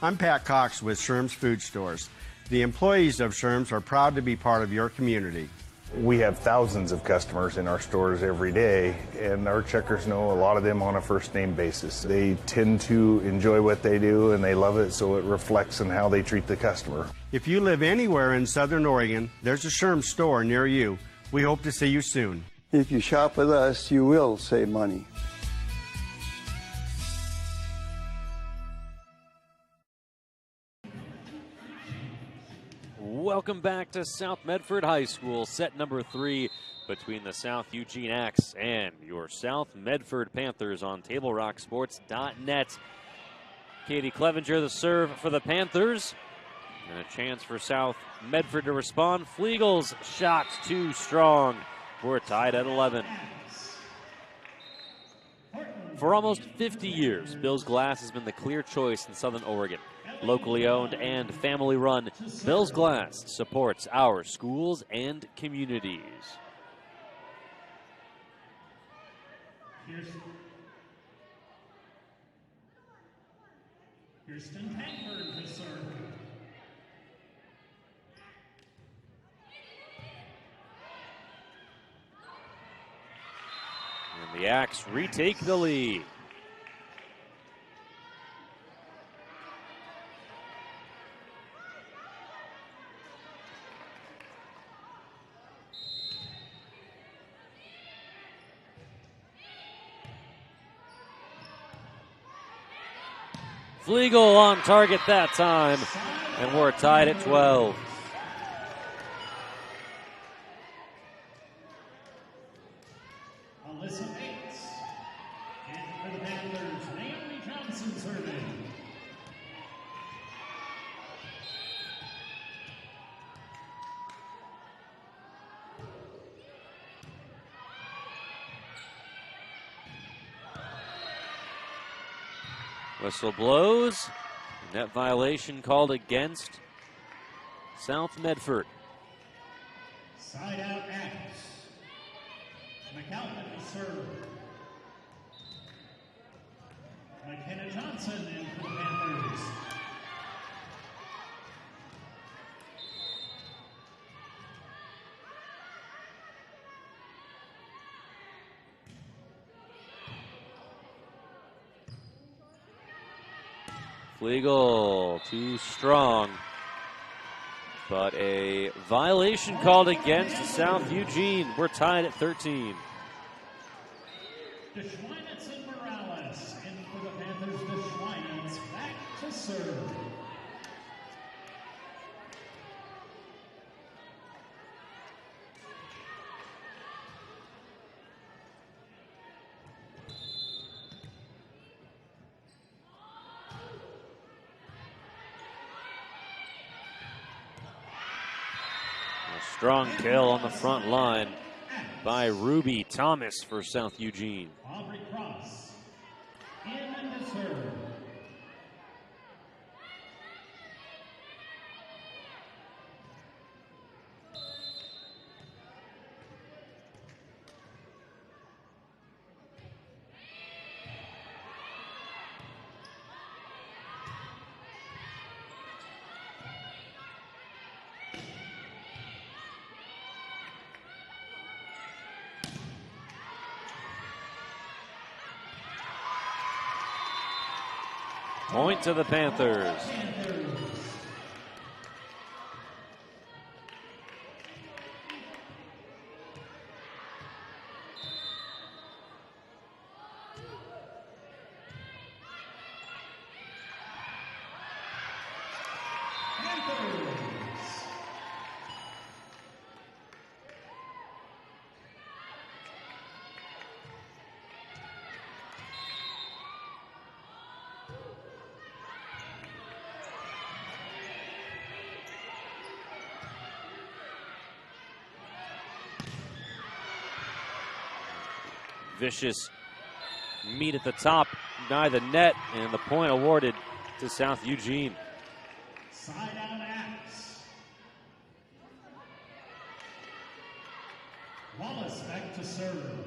I'm Pat Cox with Sherm's Food Stores. The employees of Sherm's are proud to be part of your community. We have thousands of customers in our stores every day, and our checkers know a lot of them on a first name basis. They tend to enjoy what they do and they love it, so it reflects in how they treat the customer. If you live anywhere in Southern Oregon, there's a Sherm's store near you. We hope to see you soon. If you shop with us, you will save money. Welcome back to South Medford High School, set number 3 between the South Eugene Axe and your South Medford Panthers on TableRockSports.net. Katie Clevenger, the serve for the Panthers. And a chance for South Medford to respond. Flegel's shot's too strong. We're tied at 11. For almost 50 years, Bill's Glass has been the clear choice in Southern Oregon. Locally owned and family run, Bill's Glass supports our schools and communities. Kirsten Hanford to serve. And the Axe retake the lead. Flegel on target that time, and we're tied at 12. Alyssa Bates. And for the Panthers, Naomi Johnson serving. Whistle blows. Net violation called against South Medford. Side out Axe. McAlpin to serve. McKenna Johnson in for the Panthers. Flegel too strong, but a violation called against South Eugene. We're tied at 13. DeSchweinitz and Morales in for the Panthers. DeSchweinitz back to serve. Strong kill on the front line by Ruby Thomas for South Eugene. Aubrey Cross in to serve. Point to the Panthers. Vicious meet at the top, nigh the net, and the point awarded to South Eugene. Side out Axe. Wallace back to serve.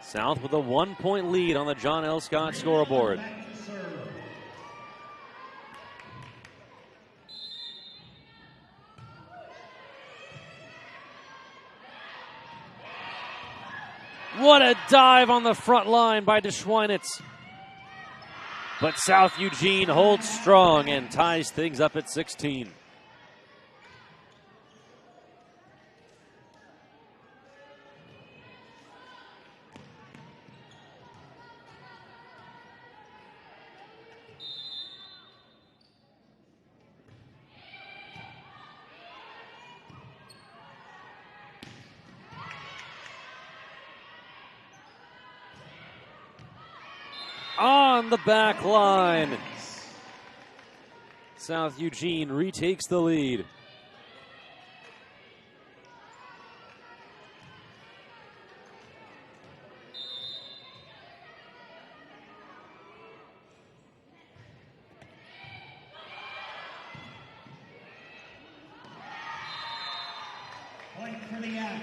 South with a 1-point lead on the John L. Scott scoreboard. What a dive on the front line by DeSchweinitz. But South Eugene holds strong and ties things up at 16. On the back line. South Eugene retakes the lead. Point for the Axe.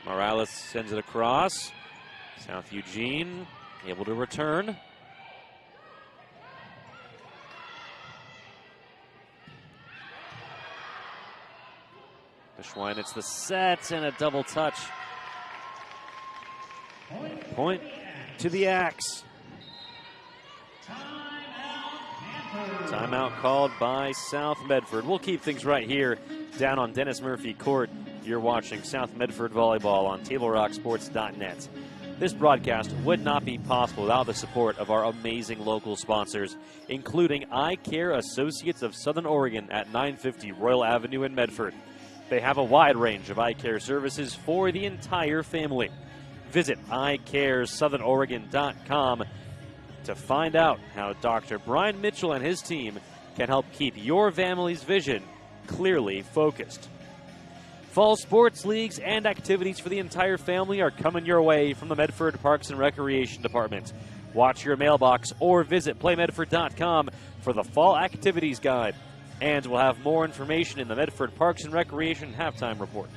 Morales sends it across. South Eugene able to return. Schwein, it's the set and a double touch. Point to the Axe. Timeout called by South Medford. We'll keep things right here down on Dennis Murphy Court. You're watching South Medford Volleyball on TableRockSports.net. This broadcast would not be possible without the support of our amazing local sponsors, including Eye Care Associates of Southern Oregon at 950 Royal Avenue in Medford. They have a wide range of eye care services for the entire family. Visit eyecaresouthern.oregon.com to find out how Dr. Brian Mitchell and his team can help keep your family's vision clearly focused. Fall sports leagues and activities for the entire family are coming your way from the Medford Parks and Recreation Department. Watch your mailbox or visit playmedford.com for the fall activities guide. And we'll have more information in the Medford Parks and Recreation halftime report.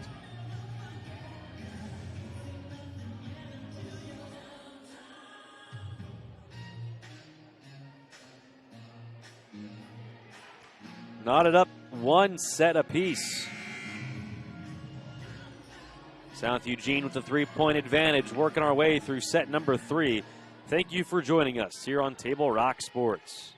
Knotted up one set apiece. South Eugene with a 3-point advantage, working our way through set number 3. Thank you for joining us here on Table Rock Sports.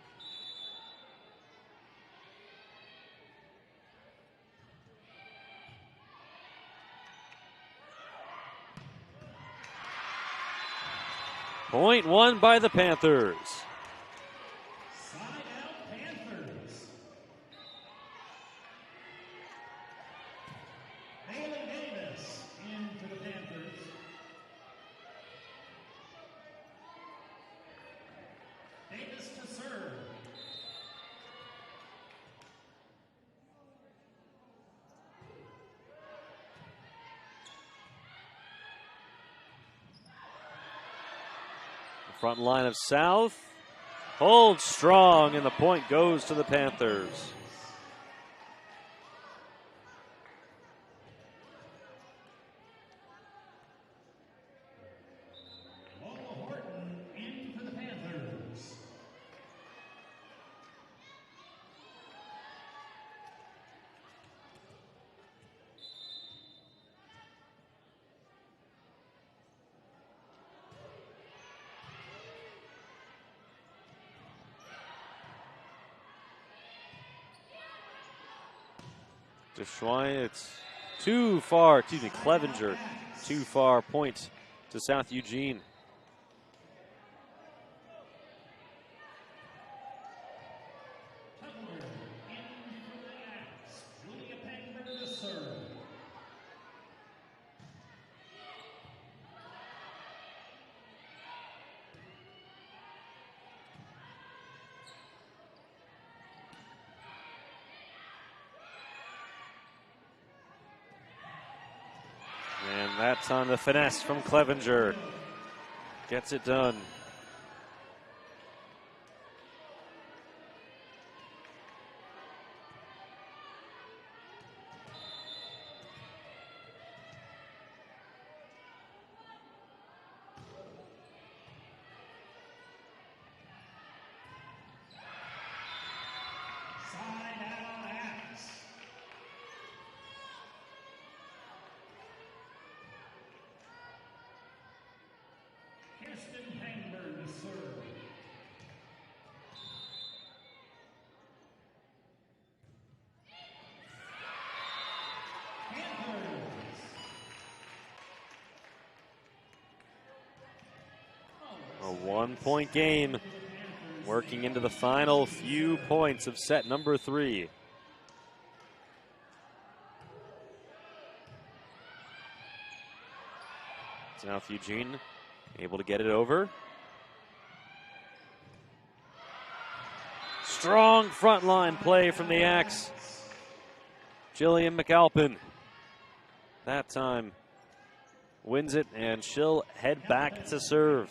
Point won by the Panthers. Side out Panthers. Bailey Davis into the Panthers. Davis to serve. Front line of South holds strong, and the point goes to the Panthers. Lola Horton in for the Panthers. DeSchwein, it's too far, Clevenger, too far, point to South Eugene. And that's on the finesse from Clevenger. Gets it done. A 1-point game. working into the final few points of set number 3. South Eugene able to get it over. Strong front line play from the Axe. Jillian McAlpin that time wins it, and she'll head back to serve.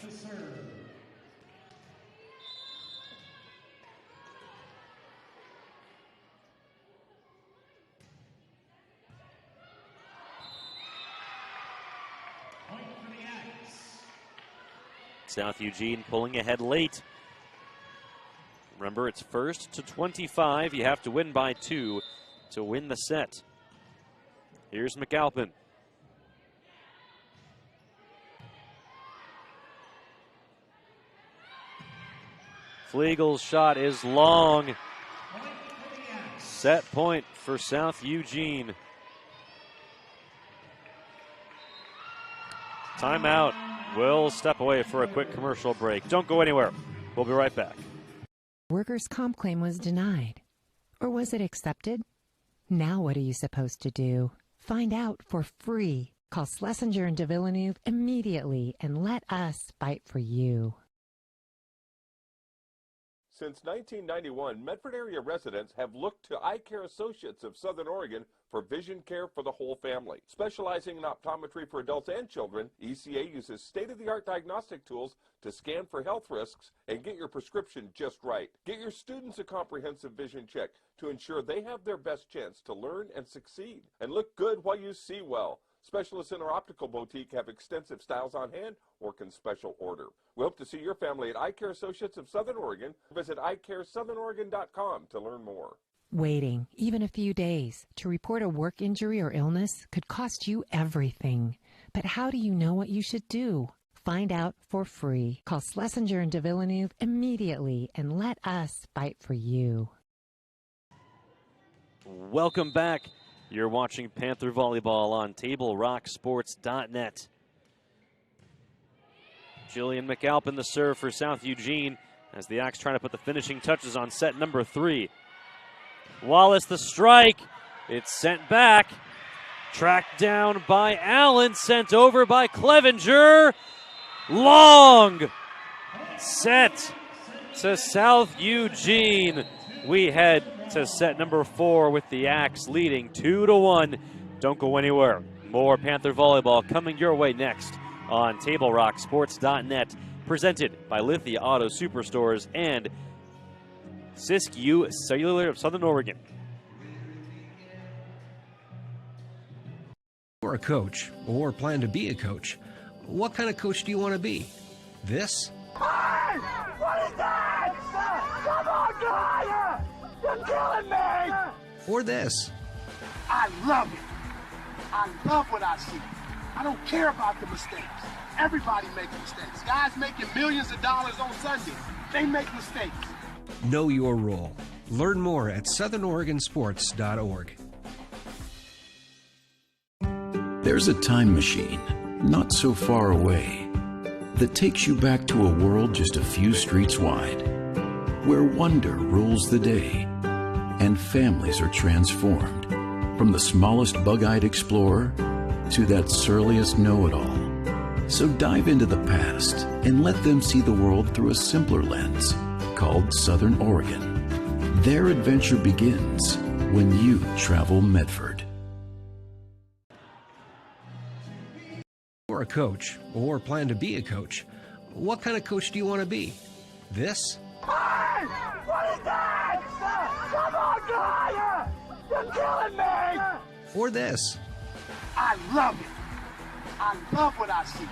South Eugene pulling ahead late. Remember, it's first to 25. You have to win by 2 to win the set. Here's McAlpin. Fliegel's shot is long. Set point for South Eugene. Timeout. We'll step away for a quick commercial break. Don't go anywhere. We'll be right back. Workers' comp claim was denied. Or was it accepted? Now what are you supposed to do? Find out for free. Call Schlesinger and de Villeneuve immediately and let us fight for you. Since 1991, Medford area residents have looked to Eye Care Associates of Southern Oregon for vision care for the whole family. Specializing in optometry for adults and children, ECA uses state-of-the-art diagnostic tools to scan for health risks and get your prescription just right. Get your students a comprehensive vision check to ensure they have their best chance to learn and succeed. And look good while you see well. Specialists in our optical boutique have extensive styles on hand or can special order. We hope to see your family at Eye Care Associates of Southern Oregon. Visit eyecaresouthern.com to learn more. Waiting, even a few days, to report a work injury or illness could cost you everything. But how do you know what you should do? Find out for free. Call Schlesinger and de Villeneuve immediately and let us fight for you. Welcome back. You're watching Panther Volleyball on TableRockSports.net. Jillian McAlpin the serve for South Eugene as the Axe trying to put the finishing touches on set number 3. Wallace the strike. It's sent back. Tracked down by Allen. Sent over by Clevenger. Long set to South Eugene. We head to set number 4 with the Axe leading 2-1. Don't go anywhere. More Panther Volleyball coming your way next on TableRockSports.net, presented by Lithia Auto Superstores and Siskiyou Cellular of Southern Oregon. You're a coach or plan to be a coach. What kind of coach do you want to be? This? Hey! What is that? Come on, guy! You're killing me! Or this? I love it. I love what I see. I don't care about the mistakes. Everybody makes mistakes. Guys making millions of dollars on Sunday, they make mistakes. Know your role. Learn more at southernoregonsports.org. There's a time machine, not so far away, that takes you back to a world just a few streets wide, where wonder rules the day and families are transformed, from the smallest bug-eyed explorer to that surliest know-it-all. So dive into the past and let them see the world through a simpler lens called Southern Oregon. Their adventure begins when you travel Medford. You're a coach or plan to be a coach. What kind of coach do you want to be? This? Hey! What is that? Come on, guy! You're killing me! Or this? I love it. I love what I see.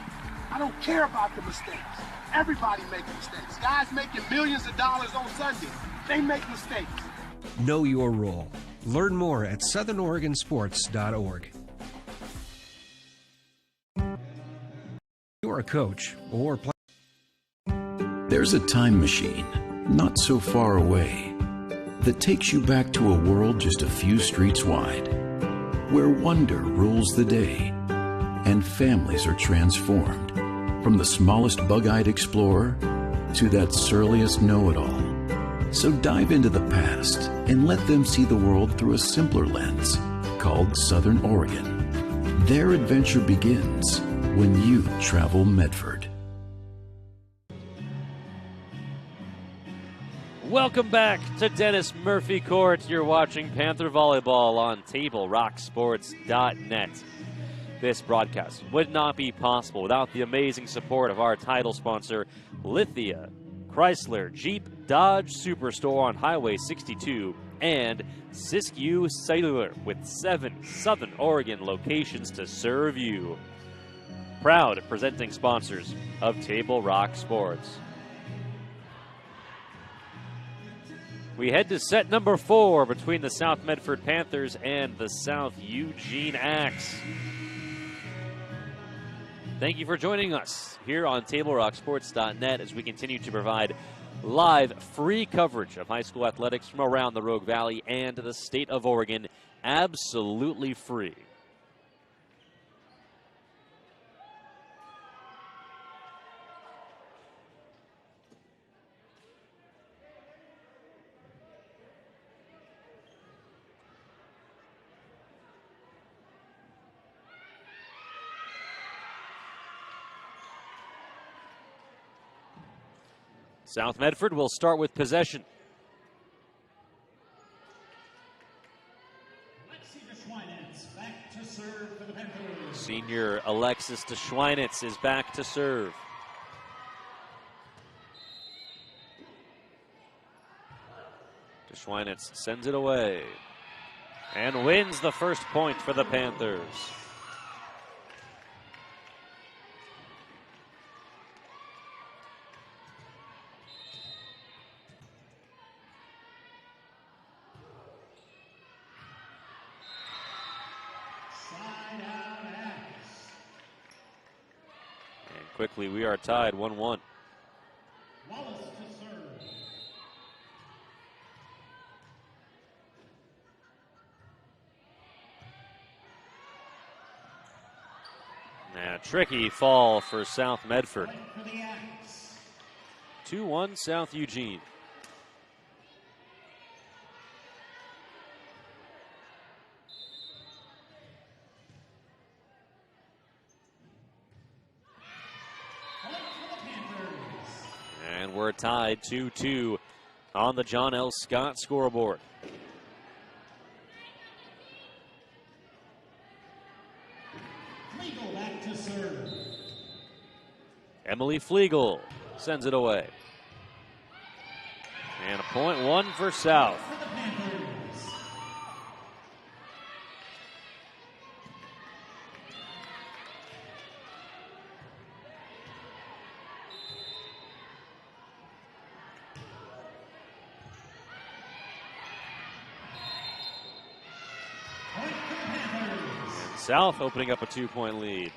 I don't care about the mistakes. Everybody makes mistakes. Guys making millions of dollars on Sunday, they make mistakes. Know your role. Learn more at southernoregonsports.org. You're a coach or plan. There's a time machine, not so far away, that takes you back to a world just a few streets wide, where wonder rules the day and families are transformed, from the smallest bug-eyed explorer to that surliest know-it-all. So dive into the past and let them see the world through a simpler lens called Southern Oregon. Their adventure begins when you travel Medford. Welcome back to Dennis Murphy Court. You're watching Panther Volleyball on TableRockSports.net. This broadcast would not be possible without the amazing support of our title sponsor, Lithia, Chrysler, Jeep, Dodge Superstore on Highway 62, and Siskiyou Cellular with 7 Southern Oregon locations to serve you. Proud presenting sponsors of Table Rock Sports. We head to set number 4 between the South Medford Panthers and the South Eugene Axe. Thank you for joining us here on TableRockSports.net as we continue to provide live, free coverage of high school athletics from around the Rogue Valley and the state of Oregon, absolutely free. South Medford will start with possession. Back to serve for the Panthers. Senior Alexis DeSchweinitz is back to serve. DeSchweinitz sends it away and wins the first point for the Panthers. Quickly, we are tied 1-1. Wallace to serve. And a tricky fall for South Medford. 2-1 South Eugene. And we're tied 2-2 on the John L. Scott scoreboard. Flegel back to serve. Emily Flegel sends it away. And a point 1 for South. South opening up a 2-point lead.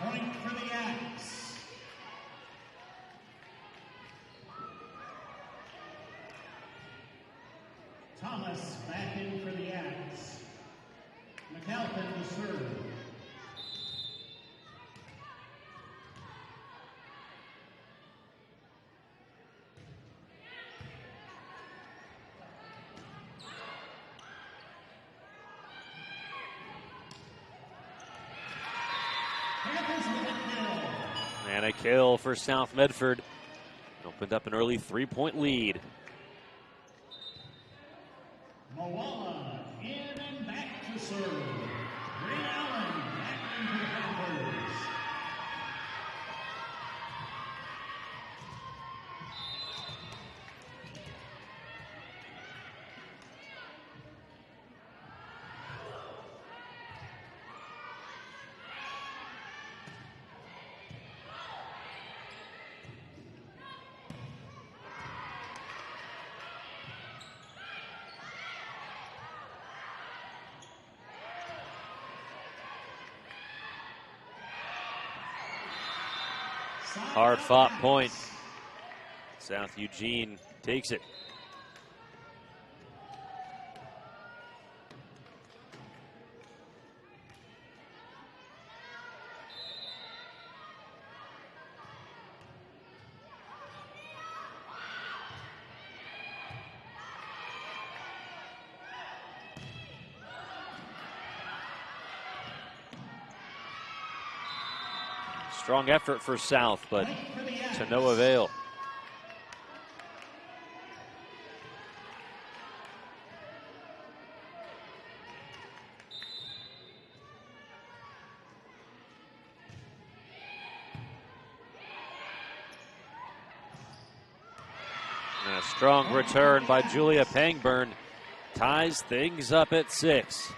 Point for the Axe. Thomas back in for the Axe. McAlpin to serve. And a kill for South Medford. Opened up an early 3-point lead. Moala in and back to serve. Green Allen back into the Panthers. Hard fought point. South Eugene takes it. Strong effort for South, but to no avail. And a strong return by Julia Pangburn ties things up at 6.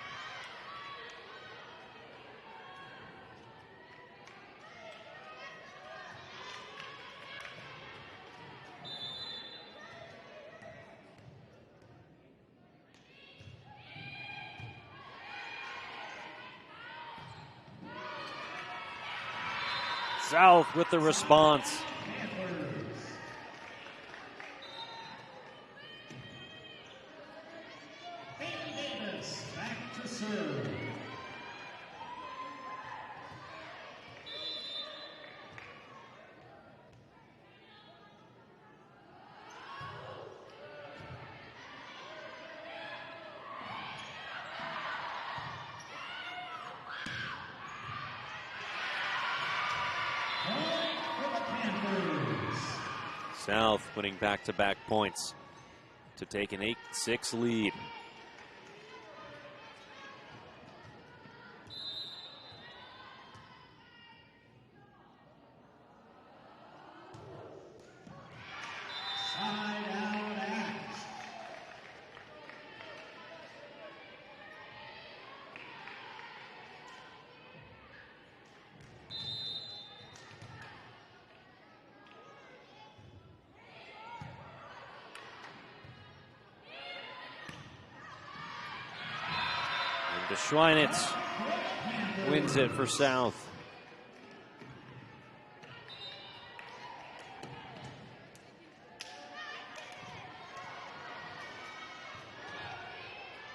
South with the response. Davis back to serve. South winning back-to-back points to take an 8-6 lead. Side out act. And Schweinitz wins it for South.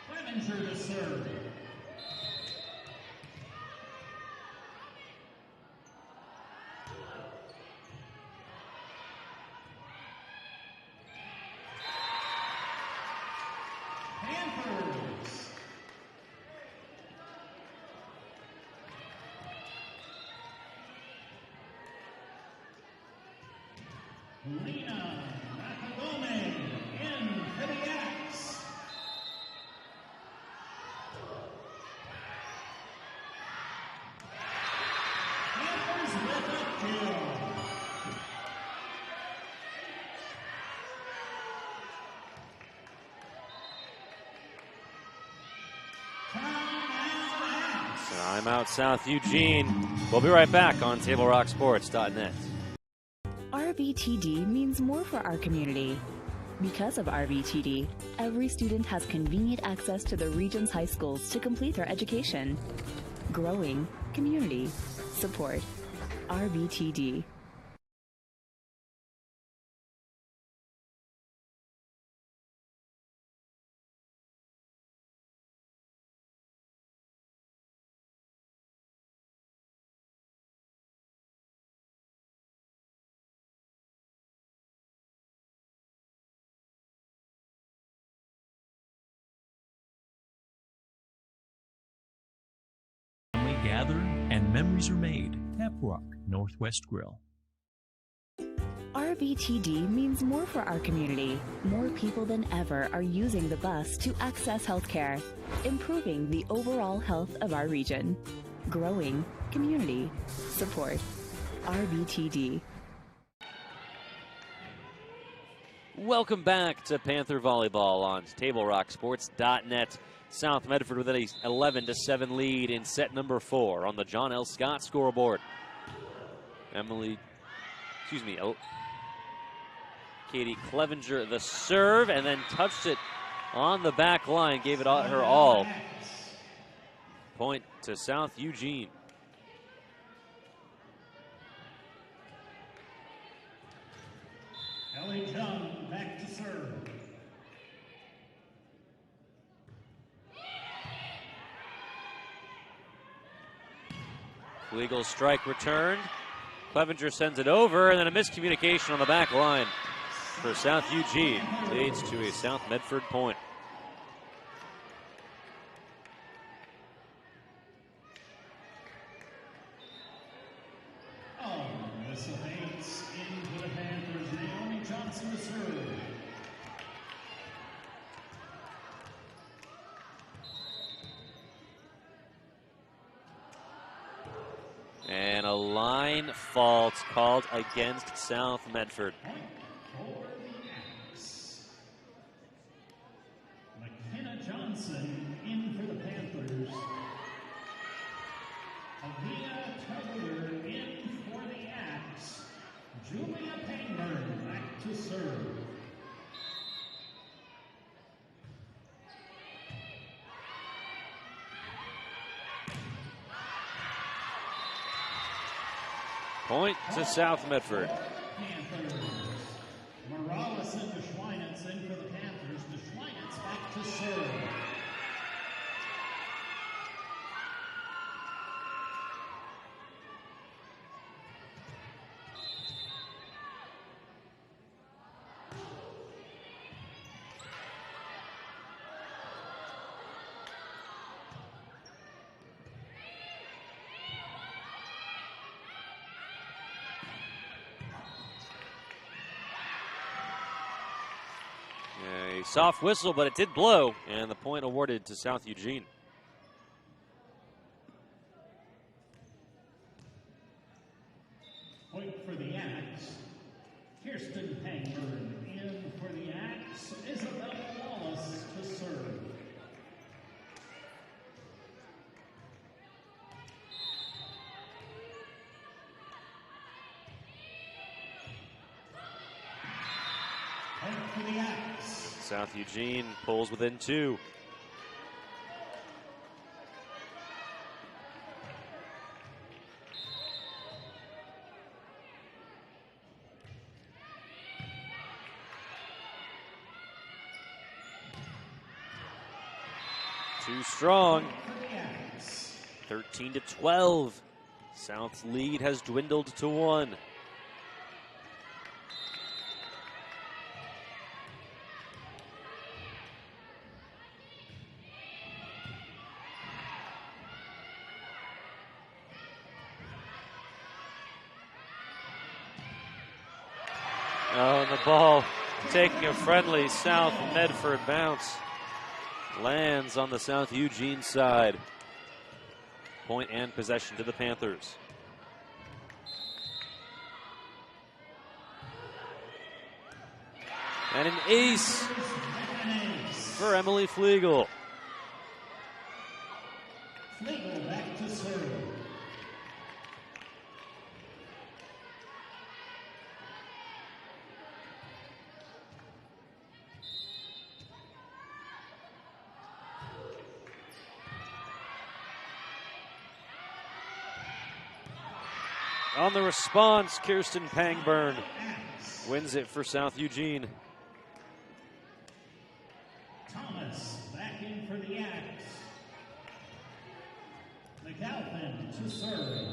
Clevenger to serve. Panthers. Lena Macadome in for the X. Panthers with a kill. Timeout South Eugene. We'll be right back on TableRockSports.net. RBTD means more for our community. Because of RBTD, every student has convenient access to the region's high schools to complete their education. Growing community support. RBTD. Family gather and memories are made. Tap Rock Northwest Grill. RBTD means more for our community. More people than ever are using the bus to access healthcare, improving the overall health of our region. Growing community support. RBTD. Welcome back to Panther Volleyball on TableRockSports.net. South Medford with an 11-7 lead in set number 4 on the John L. Scott scoreboard. Katie Clevenger the serve and then touched it on the back line, gave it her all. Point to South Eugene. Allie Chung back to serve. Legal strike returned. Clevenger sends it over, and then a miscommunication on the back line for South Eugene leads to a South Medford point. Oh, Melissa Bates into the Panthers. Naomi Johnson to serve. And a line fault called against South Medford. For the Axe. McKenna Johnson in for the Panthers. Avia Tugler in for the Axe. Julia Payburn back to serve. Point to South Medford. Panthers. Morales into Schweinitz in for the Panthers. To Schweinitz back to serve. A soft whistle, but it did blow, and the point awarded to South Eugene. Point for the Axe. Kirsten Pangburn in for the Axe. Isabella Wallace to serve. Point for the Axe. South Eugene pulls within 2. Too strong. 13-12. South's lead has dwindled to 1. Oh, and the ball taking a friendly South Medford bounce. Lands on the South Eugene side. Point and possession to the Panthers. And an ace for Emily Flegel. Flegel back to serve. On the response, Kirsten Pangburn wins it for South Eugene. Thomas back in for the Axe. McAlpin to serve.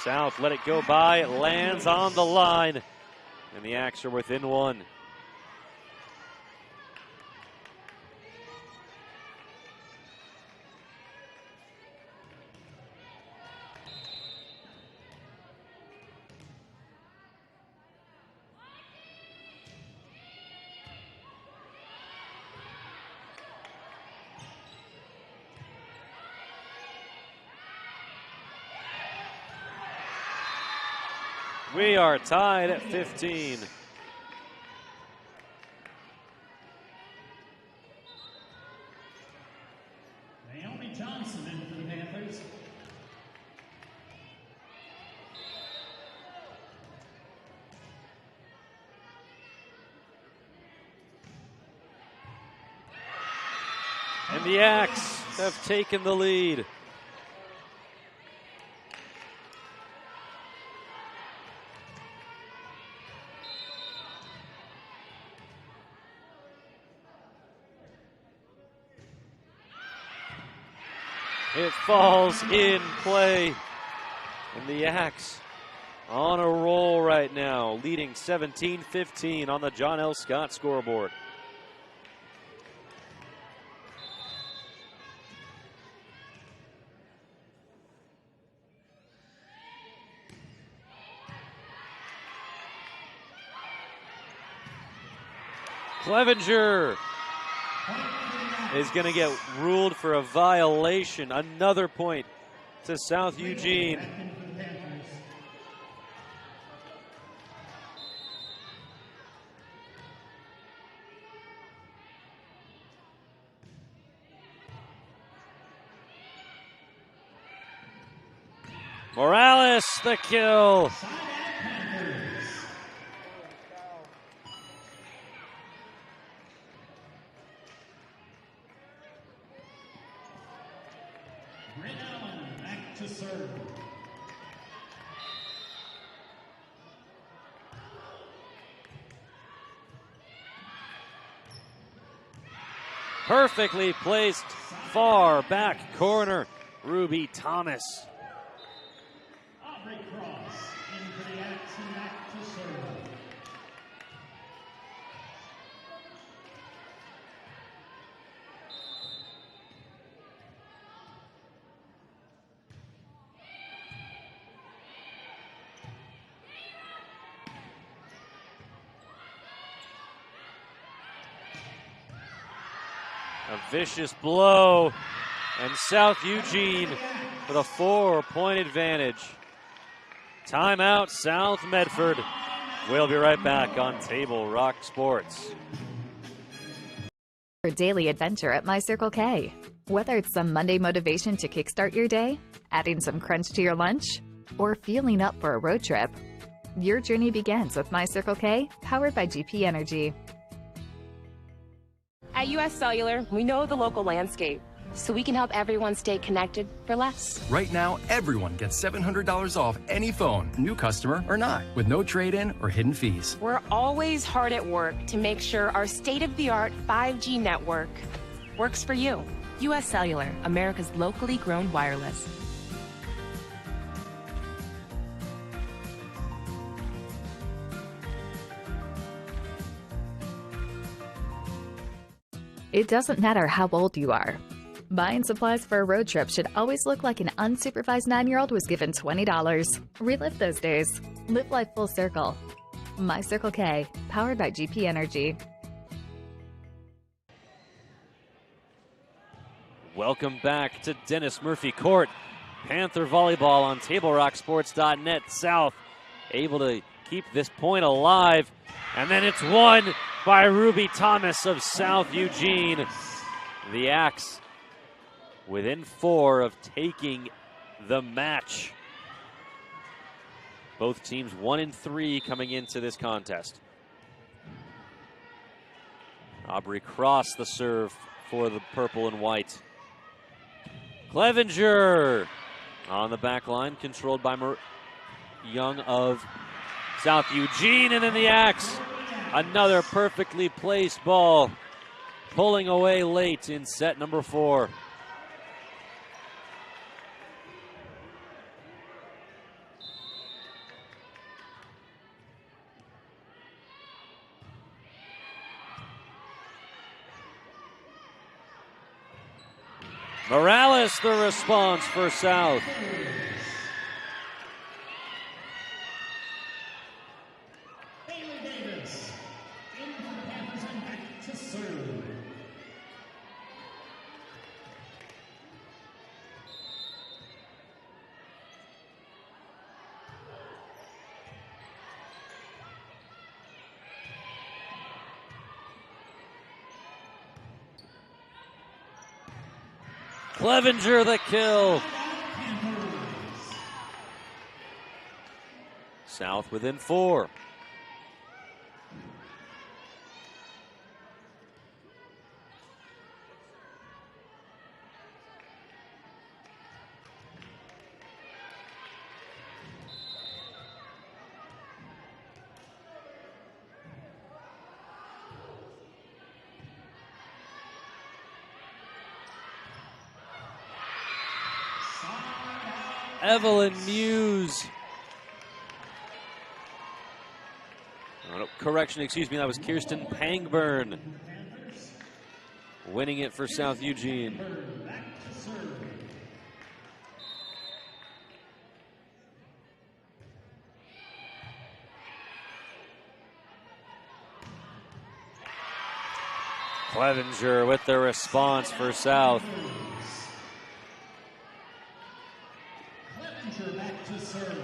South let it go by. It lands on the line. And the Axe are within 1. We are tied at 15. Naomi Johnson in for the Panthers. And the Axe have taken the lead. It falls in play, and the Axe on a roll right now, leading 17-15 on the John L. Scott scoreboard. Clevenger is going to get ruled for a violation. Another point to South Eugene. Morales, the kill. To serve. Perfectly placed, far back corner, Ruby Thomas. Aubrey Cross into the Axe and back to serve. A vicious blow, and South Eugene with a 4-point advantage. Timeout, South Medford. We'll be right back on Table Rock Sports. Your daily adventure at My Circle K. Whether it's some Monday motivation to kickstart your day, adding some crunch to your lunch, or fueling up for a road trip, your journey begins with My Circle K, powered by GP Energy. At US Cellular, we know the local landscape, so we can help everyone stay connected for less. Right now, everyone gets $700 off any phone, new customer or not, with no trade-in or hidden fees. We're always hard at work to make sure our state-of-the-art 5G network works for you. US Cellular, America's locally grown wireless. It doesn't matter how old you are. Buying supplies for a road trip should always look like an unsupervised 9-year-old was given $20. Relive those days. Live life full circle. My Circle K, powered by GP Energy. Welcome back to Dennis Murphy Court. Panther volleyball on TableRockSports.net. South able to keep this point alive. And then it's won by Ruby Thomas of South Eugene. The Axe within 4 of taking the match. Both teams 1-3 coming into this contest. Aubrey Cross the serve for the purple and white. Clevenger on the back line, controlled by Young of South Eugene, and then the Axe. Another perfectly placed ball, pulling away late in set number 4. Morales the response for South. Clevenger the kill. South within 4. Evelyn Muse. Oh, no, correction, excuse me, that was Kirsten Pangburn winning it for South Eugene. Clevenger with the response for South. Clevenger back to serve.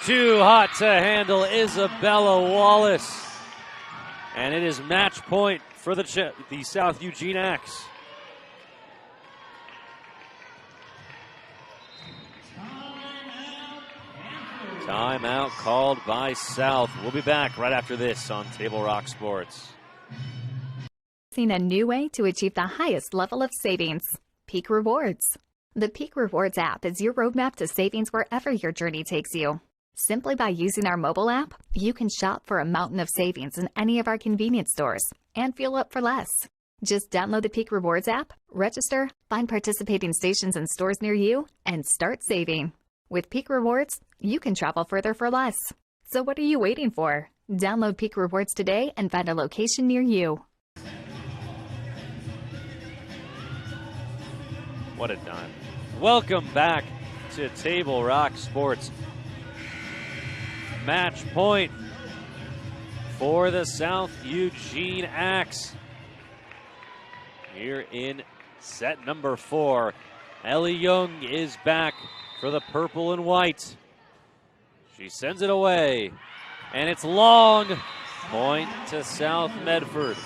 Too hot to handle Isabella Wallace. And it is match point for the South Eugene Axe. Timeout called by South. We'll be back right after this on Table Rock Sports. Seen a new way to achieve the highest level of savings. Peak Rewards. The Peak Rewards app is your roadmap to savings wherever your journey takes you. Simply by using our mobile app, you can shop for a mountain of savings in any of our convenience stores and fuel up for less. Just download the Peak Rewards app, register, find participating stations and stores near you, and start saving. With Peak Rewards, you can travel further for less. So what are you waiting for? Download Peak Rewards today and find a location near you. What a dime. Welcome back to Table Rock Sports. Match point for the South Eugene Axe. Here in set number 4, Ellie Young is back for the purple and white. She sends it away, and it's long. Point to South Medford.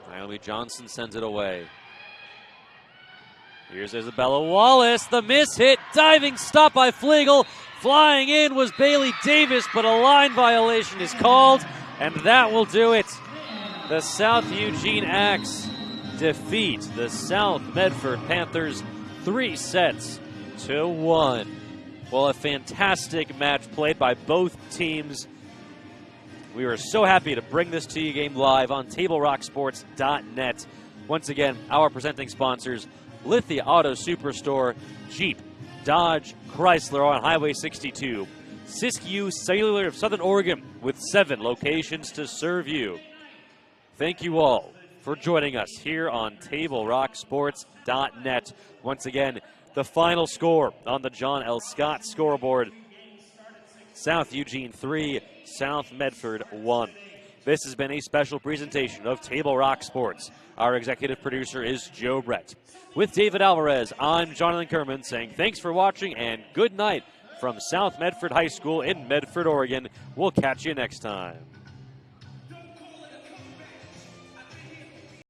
Naomi Johnson sends it away. Here's Isabella Wallace. The miss hit. Diving stop by Flegel. Flying in was Bailey Davis, but a line violation is called, and that will do it. The South Eugene Axe defeat the South Medford Panthers 3-1. Well, a fantastic match played by both teams. We were so happy to bring this to you game live on TableRockSports.net. Once again, our presenting sponsors, Lithia Auto Superstore, Jeep, Dodge, Chrysler on Highway 62, Siskiyou Cellular of Southern Oregon with 7 locations to serve you. Thank you all for joining us here on TableRockSports.net. Once again, the final score on the John L. Scott scoreboard: South Eugene 3, South Medford 1. This has been a special presentation of Table Rock Sports. Our executive producer is Joe Brett. With David Alvarez, I'm Jonathan Kerman saying thanks for watching and good night from South Medford High School in Medford, Oregon. We'll catch you next time.